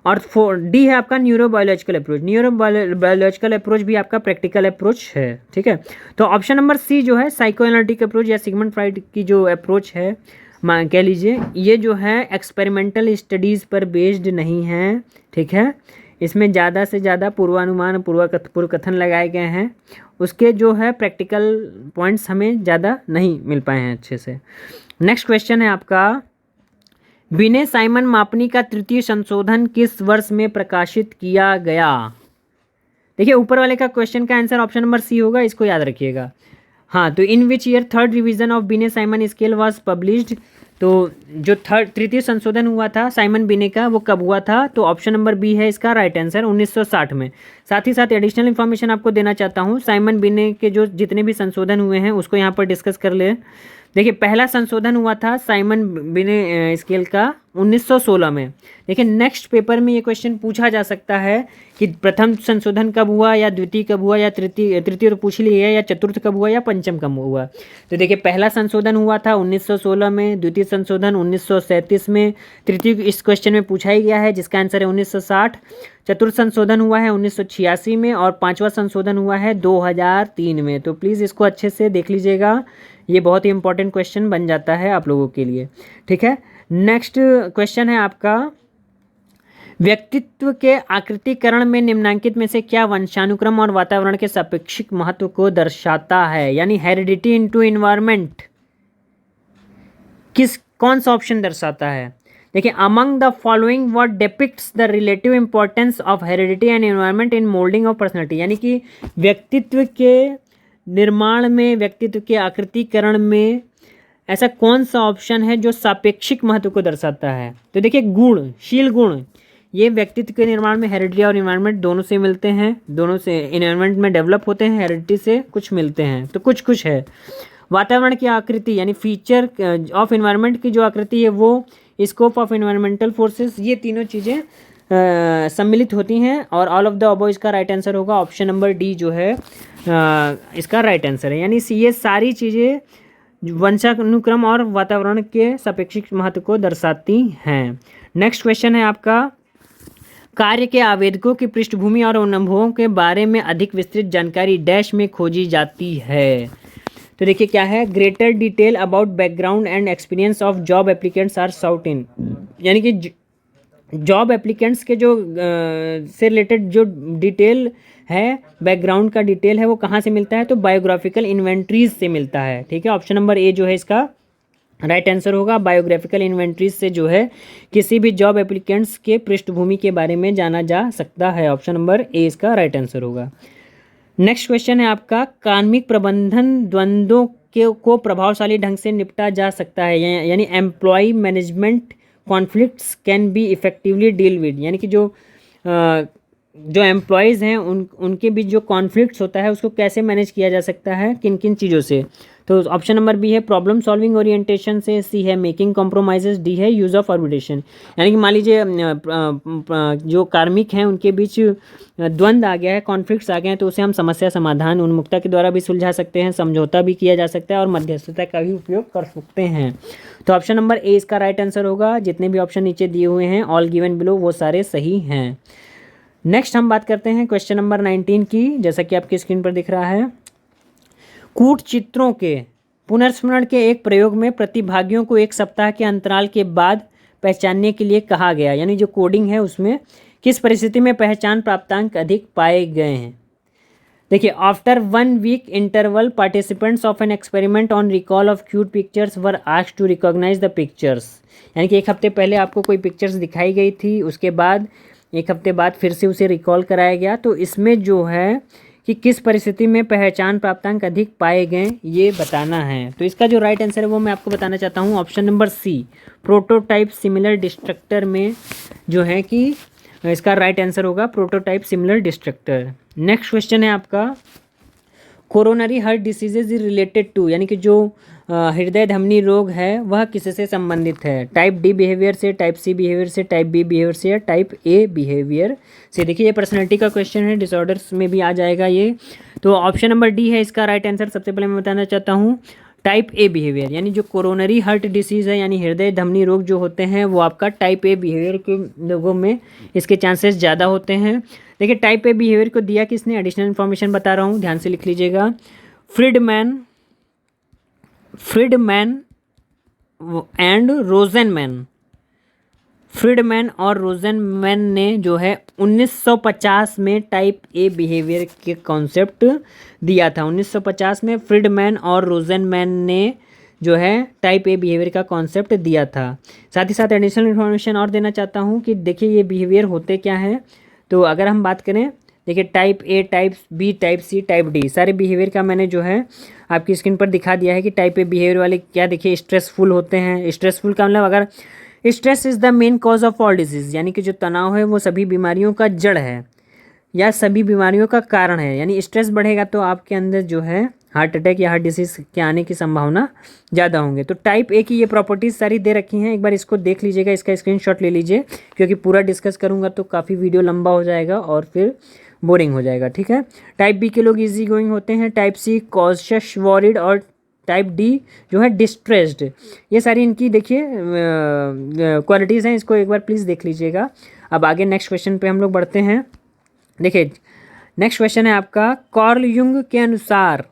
Speaker 1: और डी है आपका न्यूरोबायोलॉजिकल अप्रोच। न्यूरोबायोलॉजिकल अप्रोच भी आपका प्रैक्टिकल अप्रोच है। ठीक है, तो ऑप्शन नंबर सी जो है साइको एनालिटिक अप्रोच या सिगमंड फ्राइड की जो अप्रोच है, कह लीजिए ये जो है एक्सपेरिमेंटल स्टडीज़ पर बेस्ड नहीं है। ठीक है, इसमें ज़्यादा से ज़्यादा पूर्वानुमान पूर्व कथन लगाए गए हैं, उसके जो है प्रैक्टिकल पॉइंट्स हमें ज़्यादा नहीं मिल पाए हैं अच्छे से। नेक्स्ट क्वेश्चन है आपका, बिने साइमन मापनी का तृतीय संशोधन किस वर्ष में प्रकाशित किया गया? देखिए ऊपर वाले का क्वेश्चन का आंसर ऑप्शन नंबर सी होगा, इसको याद रखिएगा। हाँ, तो in which year third revision of Binet Simon scale was published? तो जो तृतीय संशोधन हुआ था साइमन बिने का, वो कब हुआ था? तो ऑप्शन नंबर बी है इसका राइट आंसर, 1960 में। साथ ही साथ एडिशनल इन्फॉर्मेशन आपको देना चाहता हूँ, साइमन बिने के जो जितने भी संशोधन हुए हैं उसको यहाँ पर डिस्कस कर ले। देखिए पहला संशोधन हुआ था साइमन बिने स्केल का 1916 में। देखिए नेक्स्ट पेपर में ये क्वेश्चन पूछा जा सकता है कि प्रथम संशोधन कब हुआ, या द्वितीय कब हुआ, या तृतीय तो पूछ लिया, या चतुर्थ कब हुआ, या पंचम कब हुआ। तो देखिए पहला संशोधन हुआ था 1916 में, द्वितीय संशोधन 1937 में, तृतीय इस क्वेश्चन में पूछा ही गया है जिसका आंसर है 1960, चतुर्थ संशोधन हुआ है 1986 में, और पांचवा संशोधन हुआ है 2003 में। तो प्लीज़ इसको अच्छे से देख लीजिएगा, ये बहुत ही इंपॉर्टेंट क्वेश्चन बन जाता है आप लोगों के लिए। ठीक है, नेक्स्ट क्वेश्चन है आपका, व्यक्तित्व के आकृतिकरण में निम्नांकित में से क्या वंशानुक्रम और वातावरण के सापेक्षिक महत्व को दर्शाता है? यानी हेरिडिटी इनटू एनवायरनमेंट कौन सा ऑप्शन दर्शाता है? देखिए among the following what depicts the relative importance of heredity and environment in moulding of personality? यानी कि व्यक्तित्व के निर्माण में, व्यक्तित्व के आकृतिकरण में ऐसा कौन सा ऑप्शन है जो सापेक्षिक महत्व को दर्शाता है? तो देखिए गुण, शील गुण, ये व्यक्तित्व के निर्माण में हेरिडिटी और इन्वायरमेंट दोनों से मिलते हैं, दोनों से इन्वायरमेंट में डेवलप होते हैं, हेरिडिटी से कुछ मिलते हैं, तो कुछ कुछ है। वातावरण की आकृति यानी फीचर ऑफ इन्वायरमेंट की जो आकृति है वो स्कोप ऑफ इन्वायरमेंटल फोर्सेस, ये तीनों चीज़ें सम्मिलित होती हैं, और ऑल ऑफ द अबव इसका राइट आंसर होगा, ऑप्शन नंबर डी जो है इसका राइट आंसर है। यानी ये सारी चीज़ें वंशानुक्रम और वातावरण के सापेक्षिक महत्व को दर्शाती हैं। नेक्स्ट क्वेश्चन है आपका, कार्य के आवेदकों की पृष्ठभूमि और अनुभवों के बारे में अधिक विस्तृत जानकारी डैश में खोजी जाती है? तो देखिए क्या है, greater detail about background and experience of job applicants are sought in, यानी कि जॉब एप्लीकेंट्स के जो से रिलेटेड जो डिटेल है, बैकग्राउंड का डिटेल है, वो कहाँ से मिलता है? तो बायोग्राफिकल इन्वेंट्रीज से मिलता है। ठीक है, ऑप्शन नंबर ए जो है इसका राइट आंसर होगा, बायोग्राफिकल इन्वेंट्रीज से जो है किसी भी जॉब एप्लीकेंट्स के पृष्ठभूमि के बारे में जाना जा सकता है, ऑप्शन नंबर ए इसका राइट आंसर होगा। नेक्स्ट क्वेश्चन है आपका, कार्मिक प्रबंधन द्वंद्वों को प्रभावशाली ढंग से निपटा जा सकता है, यानी employ management conflicts can be effectively dealt with, यानी कि जो एम्प्लॉयज़ हैं उनके बीच जो कॉन्फ्लिक्ट्स होता है उसको कैसे मैनेज किया जा सकता है, किन किन चीज़ों से? तो ऑप्शन नंबर बी है प्रॉब्लम सॉल्विंग ओरिएंटेशन से, सी है मेकिंग कॉम्प्रोमाइजेस, डी है यूज़ ऑफ आर्बिट्रेशन। यानी कि मान लीजिए जो कार्मिक हैं उनके बीच द्वंद्व आ गया है, कॉन्फ्लिक्ट्स आ गए हैं, तो उसे हम समस्या समाधान उन्मुक्ता के द्वारा भी सुलझा सकते हैं, समझौता भी किया जा सकता है, और मध्यस्थता का भी उपयोग कर सकते हैं। तो ऑप्शन नंबर ए इसका राइट आंसर होगा। जितने भी ऑप्शन नीचे दिए हुए हैं ऑल गिवन बिलो वो सारे सही हैं। नेक्स्ट हम बात करते हैं क्वेश्चन नंबर 19 की, जैसा कि आपकी स्क्रीन पर दिख रहा है। कूट चित्रों के पुनर्स्मरण के एक प्रयोग में प्रतिभागियों को एक सप्ताह के अंतराल के बाद पहचानने के लिए कहा गया, यानी जो कोडिंग है उसमें किस परिस्थिति में पहचान प्राप्तांक अधिक पाए गए हैं? देखिए after 1 week interval participants of an experiment on recall of cute pictures were asked to recognise the pictures, यानी कि एक हफ्ते पहले आपको कोई पिक्चर्स दिखाई गई थी, उसके बाद एक हफ्ते बाद फिर से उसे रिकॉल कराया गया, तो इसमें जो है कि किस परिस्थिति में पहचान प्राप्तांक अधिक पाए गए ये बताना है। तो इसका जो राइट आंसर है वो मैं आपको बताना चाहता हूँ, option number C prototype similar distractor में जो है कि इसका राइट आंसर होगा prototype similar distractor. Next question है आपका, coronary heart diseases is related to, यानी कि जो हृदय धमनी रोग है वह किससे संबंधित है? टाइप डी बिहेवियर से, टाइप सी बिहेवियर से, टाइप बी बिहेवियर से, या टाइप ए बिहेवियर से? देखिए ये पर्सनैलिटी का क्वेश्चन है, डिसऑर्डर्स में भी आ जाएगा ये। तो ऑप्शन नंबर डी है इसका राइट आंसर। सबसे पहले मैं बताना चाहता हूँ टाइप ए बिहेवियर, यानी जो कोरोनरी हार्ट डिसीज़ है यानी हृदय धमनी रोग जो होते हैं वो आपका टाइप ए बिहेवियर के लोगों में इसके चांसेस ज़्यादा होते हैं। देखिए टाइप ए बिहेवियर को दिया किसने? एडिशनल इन्फॉर्मेशन बता रहा हूँ, ध्यान से लिख लीजिएगा। फ्रीडमैन एंड रोजेनमैन, फ्रीडमैन और रोजेनमैन ने जो है 1950 में टाइप ए बिहेवियर के कॉन्सेप्ट दिया था। 1950 में फ्रीडमैन और रोजेनमैन ने जो है टाइप ए बिहेवियर का कॉन्सेप्ट दिया था। साथ ही साथ एडिशनल इन्फॉर्मेशन और देना चाहता हूँ कि देखिए ये बिहेवियर होते क्या हैं। तो अगर हम बात करें, देखिए type A, type B, type C, type D, सारे बिहेवियर का मैंने जो है आपकी स्क्रीन पर दिखा दिया है कि टाइप ए बिहेवियर वाले क्या, देखिए स्ट्रेसफुल होते हैं। स्ट्रेसफुल का मतलब, अगर stress is the main cause of all disease, यानी कि जो तनाव है वो सभी बीमारियों का जड़ है या सभी बीमारियों का कारण है। यानी स्ट्रेस बढ़ेगा तो आपके अंदर जो है हार्ट अटैक या हार्ट डिसीज़ के आने की संभावना ज़्यादा होंगे। तो टाइप ए की ये प्रॉपर्टीज़ सारी दे रखी हैं, एक बार इसको देख लीजिएगा, इसका स्क्रीनशॉट ले लीजिए, क्योंकि पूरा डिस्कस करूँगा तो काफ़ी वीडियो लंबा हो जाएगा और फिर बोरिंग हो जाएगा, ठीक है। टाइप बी के लोग इजी गोइंग होते हैं, टाइप सी कॉशियस, वॉरिड, और टाइप डी जो है डिस्ट्रेस्ड। ये सारी इनकी देखिए क्वालिटीज़ हैं, इसको एक बार प्लीज़ देख लीजिएगा। अब आगे नेक्स्ट क्वेश्चन पे हम लोग बढ़ते हैं। देखिए नेक्स्ट क्वेश्चन है आपका, कार्ल युंग के अनुसार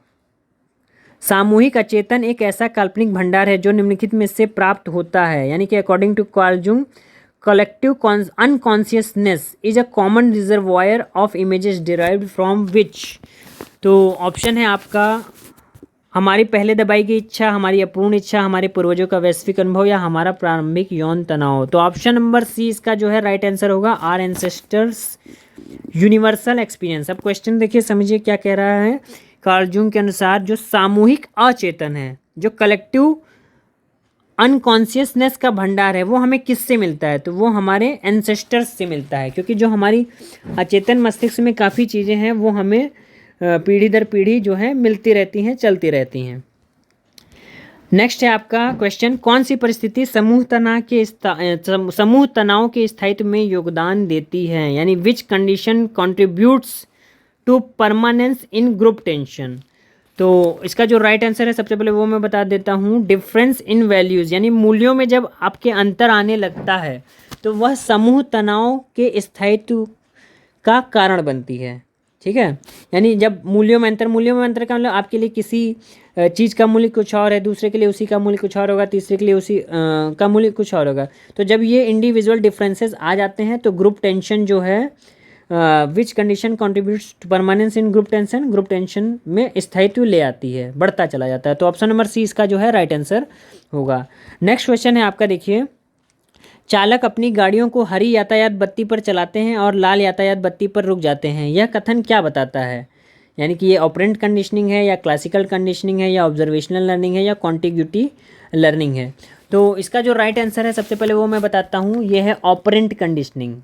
Speaker 1: सामूहिक अचेतन एक ऐसा काल्पनिक भंडार है जो निम्नलिखित में से प्राप्त होता है। यानी कि according to Carl Jung, collective unconsciousness is a common reservoir of images derived from which. तो ऑप्शन है आपका, हमारी पहले दबाई गई इच्छा, हमारी अपूर्ण इच्छा, हमारे पूर्वजों का वैश्विक अनुभव, या हमारा प्रारंभिक यौन तनाव। तो ऑप्शन नंबर सी इसका जो है राइट आंसर होगा, आर एंसेस्टर्स यूनिवर्सल एक्सपीरियंस। अब क्वेश्चन देखिए, समझिए क्या कह रहा है। कार्ल जूंग के अनुसार जो सामूहिक अचेतन है, जो कलेक्टिव अनकॉन्शियसनेस का भंडार है, वो हमें किससे मिलता है? तो वो हमारे एंसेस्टर्स से मिलता है, क्योंकि जो हमारी अचेतन मस्तिष्क में काफ़ी चीज़ें हैं वो हमें पीढ़ी दर पीढ़ी जो है मिलती रहती हैं, चलती रहती हैं। नेक्स्ट है आपका क्वेश्चन, कौन सी परिस्थिति समूह तनाव के स्थायित्व में योगदान देती है? यानी which condition contributes to permanence in group tension. तो इसका जो राइट आंसर है सबसे पहले वो मैं बता देता हूँ, डिफरेंस इन वैल्यूज़, यानी मूल्यों में जब आपके अंतर आने लगता है तो वह समूह तनाव के स्थायित्व का कारण बनती है, ठीक है। यानी जब मूल्यों में अंतर का मतलब आपके लिए किसी चीज़ का मूल्य कुछ और है, दूसरे के लिए उसी का मूल्य कुछ और होगा, तीसरे के लिए उसी का मूल्य कुछ और होगा। तो जब ये इंडिविजुअल डिफरेंसेस आ जाते हैं तो ग्रुप टेंशन जो है, which condition contributes to permanence in group tension में स्थायित्व ले आती है, बढ़ता चला जाता है। तो ऑप्शन नंबर सी इसका जो है राइट आंसर होगा। नेक्स्ट क्वेश्चन है आपका, देखिए, चालक अपनी गाड़ियों को हरी यातायात बत्ती पर चलाते हैं और लाल यातायात बत्ती पर रुक जाते हैं, यह कथन क्या बताता है? यानी कि ये ऑपरेंट कंडीशनिंग है, या क्लासिकल कंडीशनिंग है, या ऑब्जर्वेशनल लर्निंग है, या कॉन्टिग्यूटी लर्निंग है। तो इसका जो राइट आंसर है सबसे पहले वो मैं बताता हूँ, ये है ऑपरेंट कंडीशनिंग।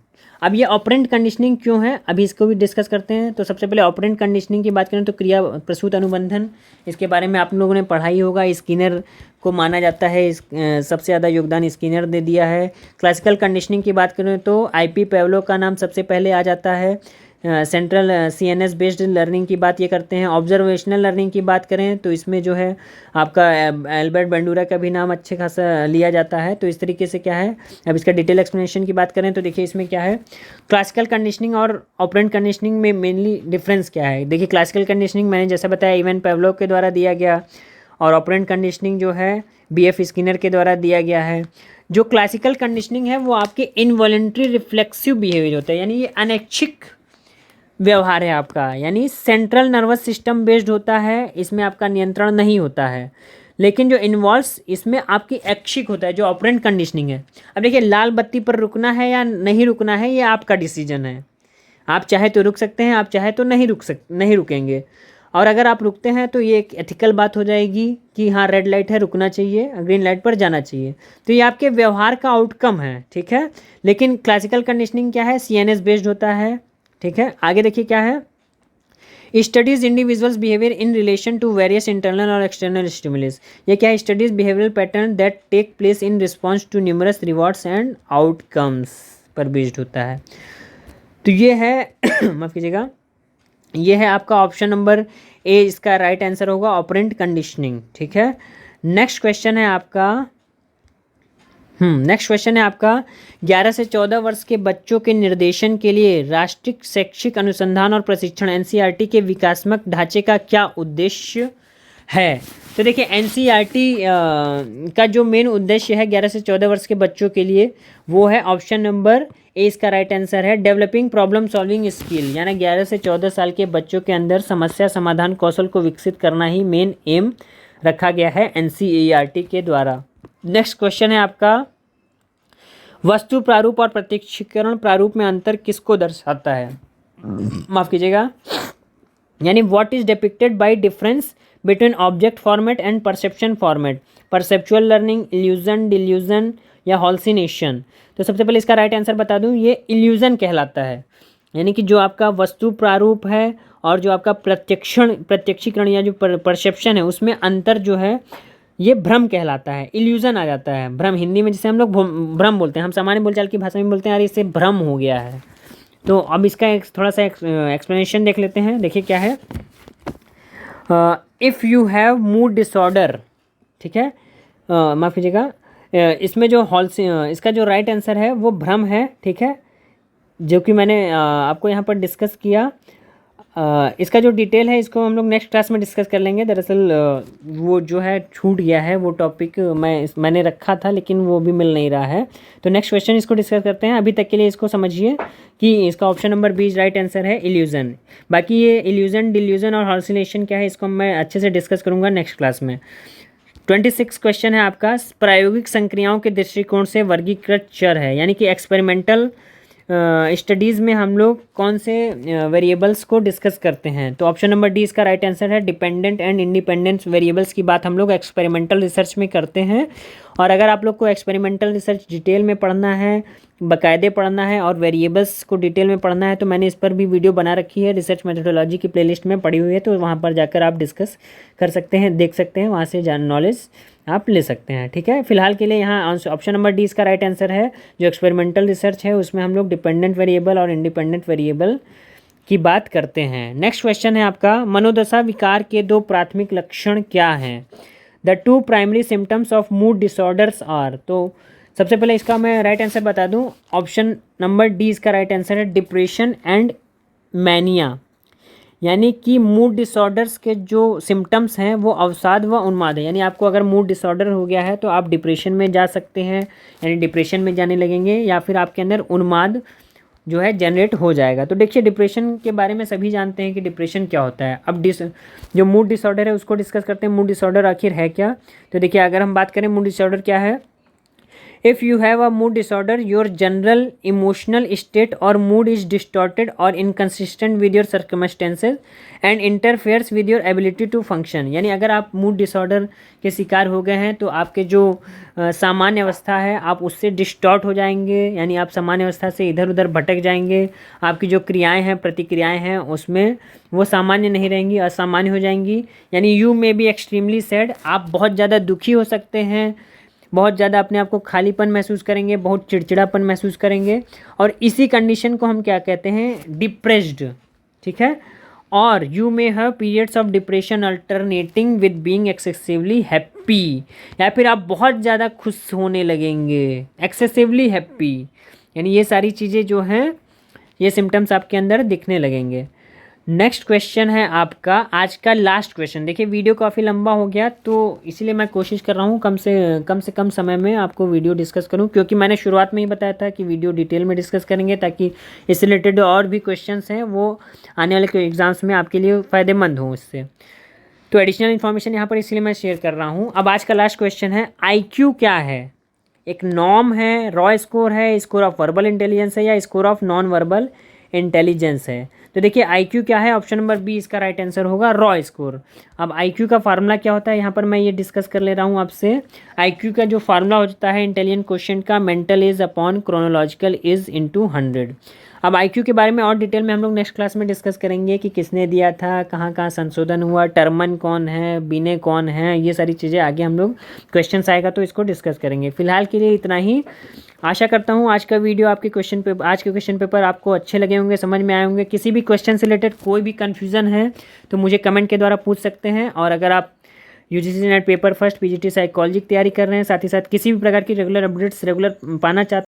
Speaker 1: अब ये ऑपरेंट कंडीशनिंग क्यों है, अभी इसको भी डिस्कस करते हैं। तो सबसे पहले ऑपरेंट कंडीशनिंग की बात करें तो क्रिया प्रसूत अनुबंधन, इसके बारे में आप लोगों ने पढ़ा ही होगा। स्किनर को माना जाता है, सबसे ज़्यादा योगदान स्किनर दे दिया है। क्लासिकल कंडीशनिंग की बात करें तो आईपी पेवलो का नाम सबसे पहले आ जाता है। सेंट्रल सीएनएस बेस्ड लर्निंग की बात ये करते हैं। ऑब्जर्वेशनल लर्निंग की बात करें तो इसमें जो है आपका एल्बर्ट बंडूरा का भी नाम अच्छे खासा लिया जाता है। तो इस तरीके से क्या है, अब इसका डिटेल एक्सप्लेनेशन की बात करें तो देखिए इसमें क्या है, क्लासिकल कंडीशनिंग और ऑपरेंट कंडीशनिंग में मेनली डिफरेंस क्या है। देखिए क्लासिकल कंडीशनिंग मैंने जैसा बताया इवन पेवलोव के द्वारा दिया गया, और ऑपरेंट कंडीशनिंग जो है बीएफ स्किनर के द्वारा दिया गया है। जो क्लासिकल कंडीशनिंग है वो आपके इनवॉलेंट्री रिफ्लेक्सिव बिहेवियर होता है, यानी ये अनैच्छिक व्यवहार है आपका, यानी सेंट्रल नर्वस सिस्टम बेस्ड होता है, इसमें आपका नियंत्रण नहीं होता है। लेकिन जो इन्वॉल्व्स इसमें आपकी ऐच्छिक होता है, जो ऑपरेंट कंडीशनिंग है। अब देखिए लाल बत्ती पर रुकना है या नहीं रुकना है, ये आपका डिसीजन है। आप चाहे तो रुक सकते हैं, आप चाहे तो नहीं रुकेंगे। और अगर आप रुकते हैं तो ये एक एथिकल बात हो जाएगी कि हाँ रेड लाइट है, रुकना चाहिए, ग्रीन लाइट पर जाना चाहिए। तो ये आपके व्यवहार का आउटकम है, ठीक है। लेकिन क्लासिकल कंडीशनिंग क्या है, सीएनएस बेस्ड होता है, ठीक है। आगे देखिए क्या है, studies individuals behaviour in relation to various internal और एक्सटर्नल स्टिमुलस। ये क्या है, studies behavioural pattern that take place in response to numerous rewards and outcomes पर बेस्ड होता है। तो ये है माफ़ कीजिएगा, ये है आपका ऑप्शन नंबर ए, इसका राइट आंसर होगा ऑपरेंट कंडीशनिंग, ठीक है। नेक्स्ट क्वेश्चन है आपका 11 से 14 वर्ष के बच्चों के निर्देशन के लिए राष्ट्रीय शैक्षिक अनुसंधान और प्रशिक्षण एनसीईआरटी के विकासात्मक ढांचे का क्या उद्देश्य है? तो देखिए एनसीईआरटी का जो मेन उद्देश्य है 11 से 14 वर्ष के बच्चों के लिए, वो है ऑप्शन नंबर ए, इसका राइट आंसर है डेवलपिंग प्रॉब्लम सॉल्विंग स्किल। यानी 11 से 14 साल के बच्चों के अंदर समस्या समाधान कौशल को विकसित करना ही मेन एम रखा गया है NCERT के द्वारा। नेक्स्ट क्वेश्चन है आपका, वस्तु प्रारूप और प्रत्यक्षीकरण प्रारूप में अंतर किसको दर्शाता है? माफ़ कीजिएगा, यानी what is depicted bye difference between object format and perception format, perceptual learning, illusion, delusion या हॉल्सिनेशन। तो सबसे पहले इसका राइट आंसर बता दूं, ये इल्यूजन कहलाता है। यानी कि जो आपका वस्तु प्रारूप है और जो आपका प्रत्यक्षीकरण या जो परसेप्शन है उसमें अंतर जो है ये भ्रम कहलाता है, इल्यूजन आ जाता है। भ्रम हिंदी में जिसे हम लोग भ्रम बोलते हैं, हम सामान्य बोलचाल की भाषा में बोलते हैं यार इससे भ्रम हो गया है। तो अब इसका एक थोड़ा सा एक्सप्लेनेशन देख लेते हैं। देखिए क्या है, if you have mood disorder, ठीक है, माफ़ कीजिएगा, इसमें जो इसका जो राइट आंसर है वो भ्रम है, ठीक है, जो कि मैंने आपको यहाँ पर डिस्कस किया। इसका जो डिटेल है इसको हम लोग नेक्स्ट क्लास में डिस्कस कर लेंगे। दरअसल वो जो है छूट गया है, वो टॉपिक मैंने रखा था लेकिन वो भी मिल नहीं रहा है। तो नेक्स्ट क्वेश्चन इसको डिस्कस करते हैं। अभी तक के लिए इसको समझिए कि इसका option number B right answer है, इल्यूजन। बाकी ये इल्यूजन, डिल्यूजन और हॉल्सिनेशन क्या है इसको मैं अच्छे से डिस्कस करूँगा नेक्स्ट क्लास में। 26 क्वेश्चन है आपका, प्रायोगिक संक्रियाओं के दृष्टिकोण से वर्गीकृत चर है, यानी कि एक्सपेरिमेंटल स्टडीज़ में हम लोग कौन से वेरिएबल्स को डिस्कस करते हैं। तो ऑप्शन नंबर डी इसका राइट आंसर है, डिपेंडेंट एंड इंडिपेंडेंट वेरिएबल्स की बात हम लोग एक्सपेरिमेंटल रिसर्च में करते हैं। और अगर आप लोग को एक्सपेरिमेंटल रिसर्च डिटेल में पढ़ना है, बाकायदे पढ़ना है और वेरिएबल्स को डिटेल में पढ़ना है तो मैंने इस पर भी वीडियो बना रखी है, रिसर्च मेथोडोलॉजी की प्लेलिस्ट में पड़ी हुई है, तो वहाँ पर जाकर आप डिस्कस कर सकते हैं, देख सकते हैं, वहाँ से नॉलेज आप ले सकते हैं, ठीक है। फिलहाल के लिए यहाँ ऑप्शन नंबर डी इसका राइट आंसर है। जो एक्सपेरिमेंटल रिसर्च है उसमें हम लोग डिपेंडेंट वेरिएबल और इंडिपेंडेंट वेरिएबल की बात करते हैं। नेक्स्ट क्वेश्चन है आपका, मनोदशा विकार के दो प्राथमिक लक्षण क्या हैं? The two primary symptoms of mood disorders are. तो सबसे पहले इसका मैं राइट आंसर बता दूं, ऑप्शन नंबर डी इसका राइट आंसर है, डिप्रेशन एंड मैनिया। यानी कि मूड डिसऑर्डर्स के जो सिम्टम्स हैं वो अवसाद व उन्माद है। यानी आपको अगर मूड डिसऑर्डर हो गया है तो आप डिप्रेशन में जा सकते हैं, यानी डिप्रेशन में जाने लगेंगे, या फिर आपके अंदर उन्माद जो है जनरेट हो जाएगा। तो देखिए डिप्रेशन के बारे में सभी जानते हैं कि डिप्रेशन क्या होता है। अब जो मूड डिसऑर्डर है उसको डिस्कस करते हैं, मूड डिसऑर्डर आखिर है क्या। तो देखिए अगर हम बात करें मूड डिसऑर्डर क्या है, If you have a mood disorder, your general emotional state or mood is distorted or inconsistent with your circumstances and interferes with your ability to function। यानी अगर आप मूड डिसऑर्डर के शिकार हो गए हैं तो आपके जो सामान्य अवस्था है आप उससे डिस्टॉर्ट हो जाएंगे, यानी आप सामान्य अवस्था से इधर उधर भटक जाएंगे। आपकी जो क्रियाएं हैं, प्रतिक्रियाएं हैं, उसमें वो सामान्य नहीं रहेंगी, असामान्य हो जाएंगी। यानी you may be extremely sad, आप बहुत ज़्यादा दुखी हो सकते हैं, बहुत ज़्यादा अपने आप को खालीपन महसूस करेंगे, बहुत चिड़चिड़ापन महसूस करेंगे, और इसी कंडीशन को हम क्या कहते हैं, डिप्रेस्ड, ठीक है। और you may have periods of depression alternating with being excessively happy, या फिर आप बहुत ज़्यादा खुश होने लगेंगे, एक्सेसिवली हैप्पी, यानी ये सारी चीज़ें जो हैं ये सिम्टम्स आपके अंदर दिखने लगेंगे। नेक्स्ट क्वेश्चन है आपका आज का लास्ट क्वेश्चन। देखिए वीडियो काफ़ी लंबा हो गया तो इसीलिए मैं कोशिश कर रहा हूँ कम से कम समय में आपको वीडियो डिस्कस करूँ, क्योंकि मैंने शुरुआत में ही बताया था कि वीडियो डिटेल में डिस्कस करेंगे ताकि इससे रिलेटेड और भी क्वेश्चंस हैं वो आने वाले एग्जाम्स में आपके लिए फ़ायदेमंद हों इससे। तो एडिशनल इन्फॉर्मेशन यहाँ पर इसलिए मैं शेयर कर रहा हूँ। अब आज का लास्ट क्वेश्चन है, IQ क्या है? एक नॉर्म है, रॉ स्कोर है, स्कोर ऑफ वर्बल इंटेलिजेंस है, या score of non verbal intelligence है। तो देखिए IQ क्या है, ऑप्शन नंबर बी इसका राइट आंसर होगा, रॉ स्कोर। अब IQ का फार्मूला क्या होता है यहाँ पर मैं ये डिस्कस कर ले रहा हूँ आपसे। IQ का जो फार्मूला होता है इंटेलिजेंट क्वेश्चन का, mental as upon chronological age into 100। अब IQ के बारे में और डिटेल में हम लोग नेक्स्ट क्लास में डिस्कस करेंगे कि किसने दिया था, कहाँ कहाँ संशोधन हुआ, टर्मन कौन है, बीने कौन है, ये सारी चीज़ें आगे हम लोग क्वेश्चंस आएगा तो इसको डिस्कस करेंगे। फिलहाल के लिए इतना ही। आशा करता हूँ आज का वीडियो आज के क्वेश्चन पेपर आपको अच्छे लगे होंगे, समझ में आए होंगे। किसी भी क्वेश्चन से रिलेटेड कोई भी कन्फ्यूज़न है तो मुझे कमेंट के द्वारा पूछ सकते हैं। और अगर आप UGC net paper first PGT psychology की तैयारी कर रहे हैं, साथ ही साथ किसी भी प्रकार की रेगुलर अपडेट्स पाना चाहते हैं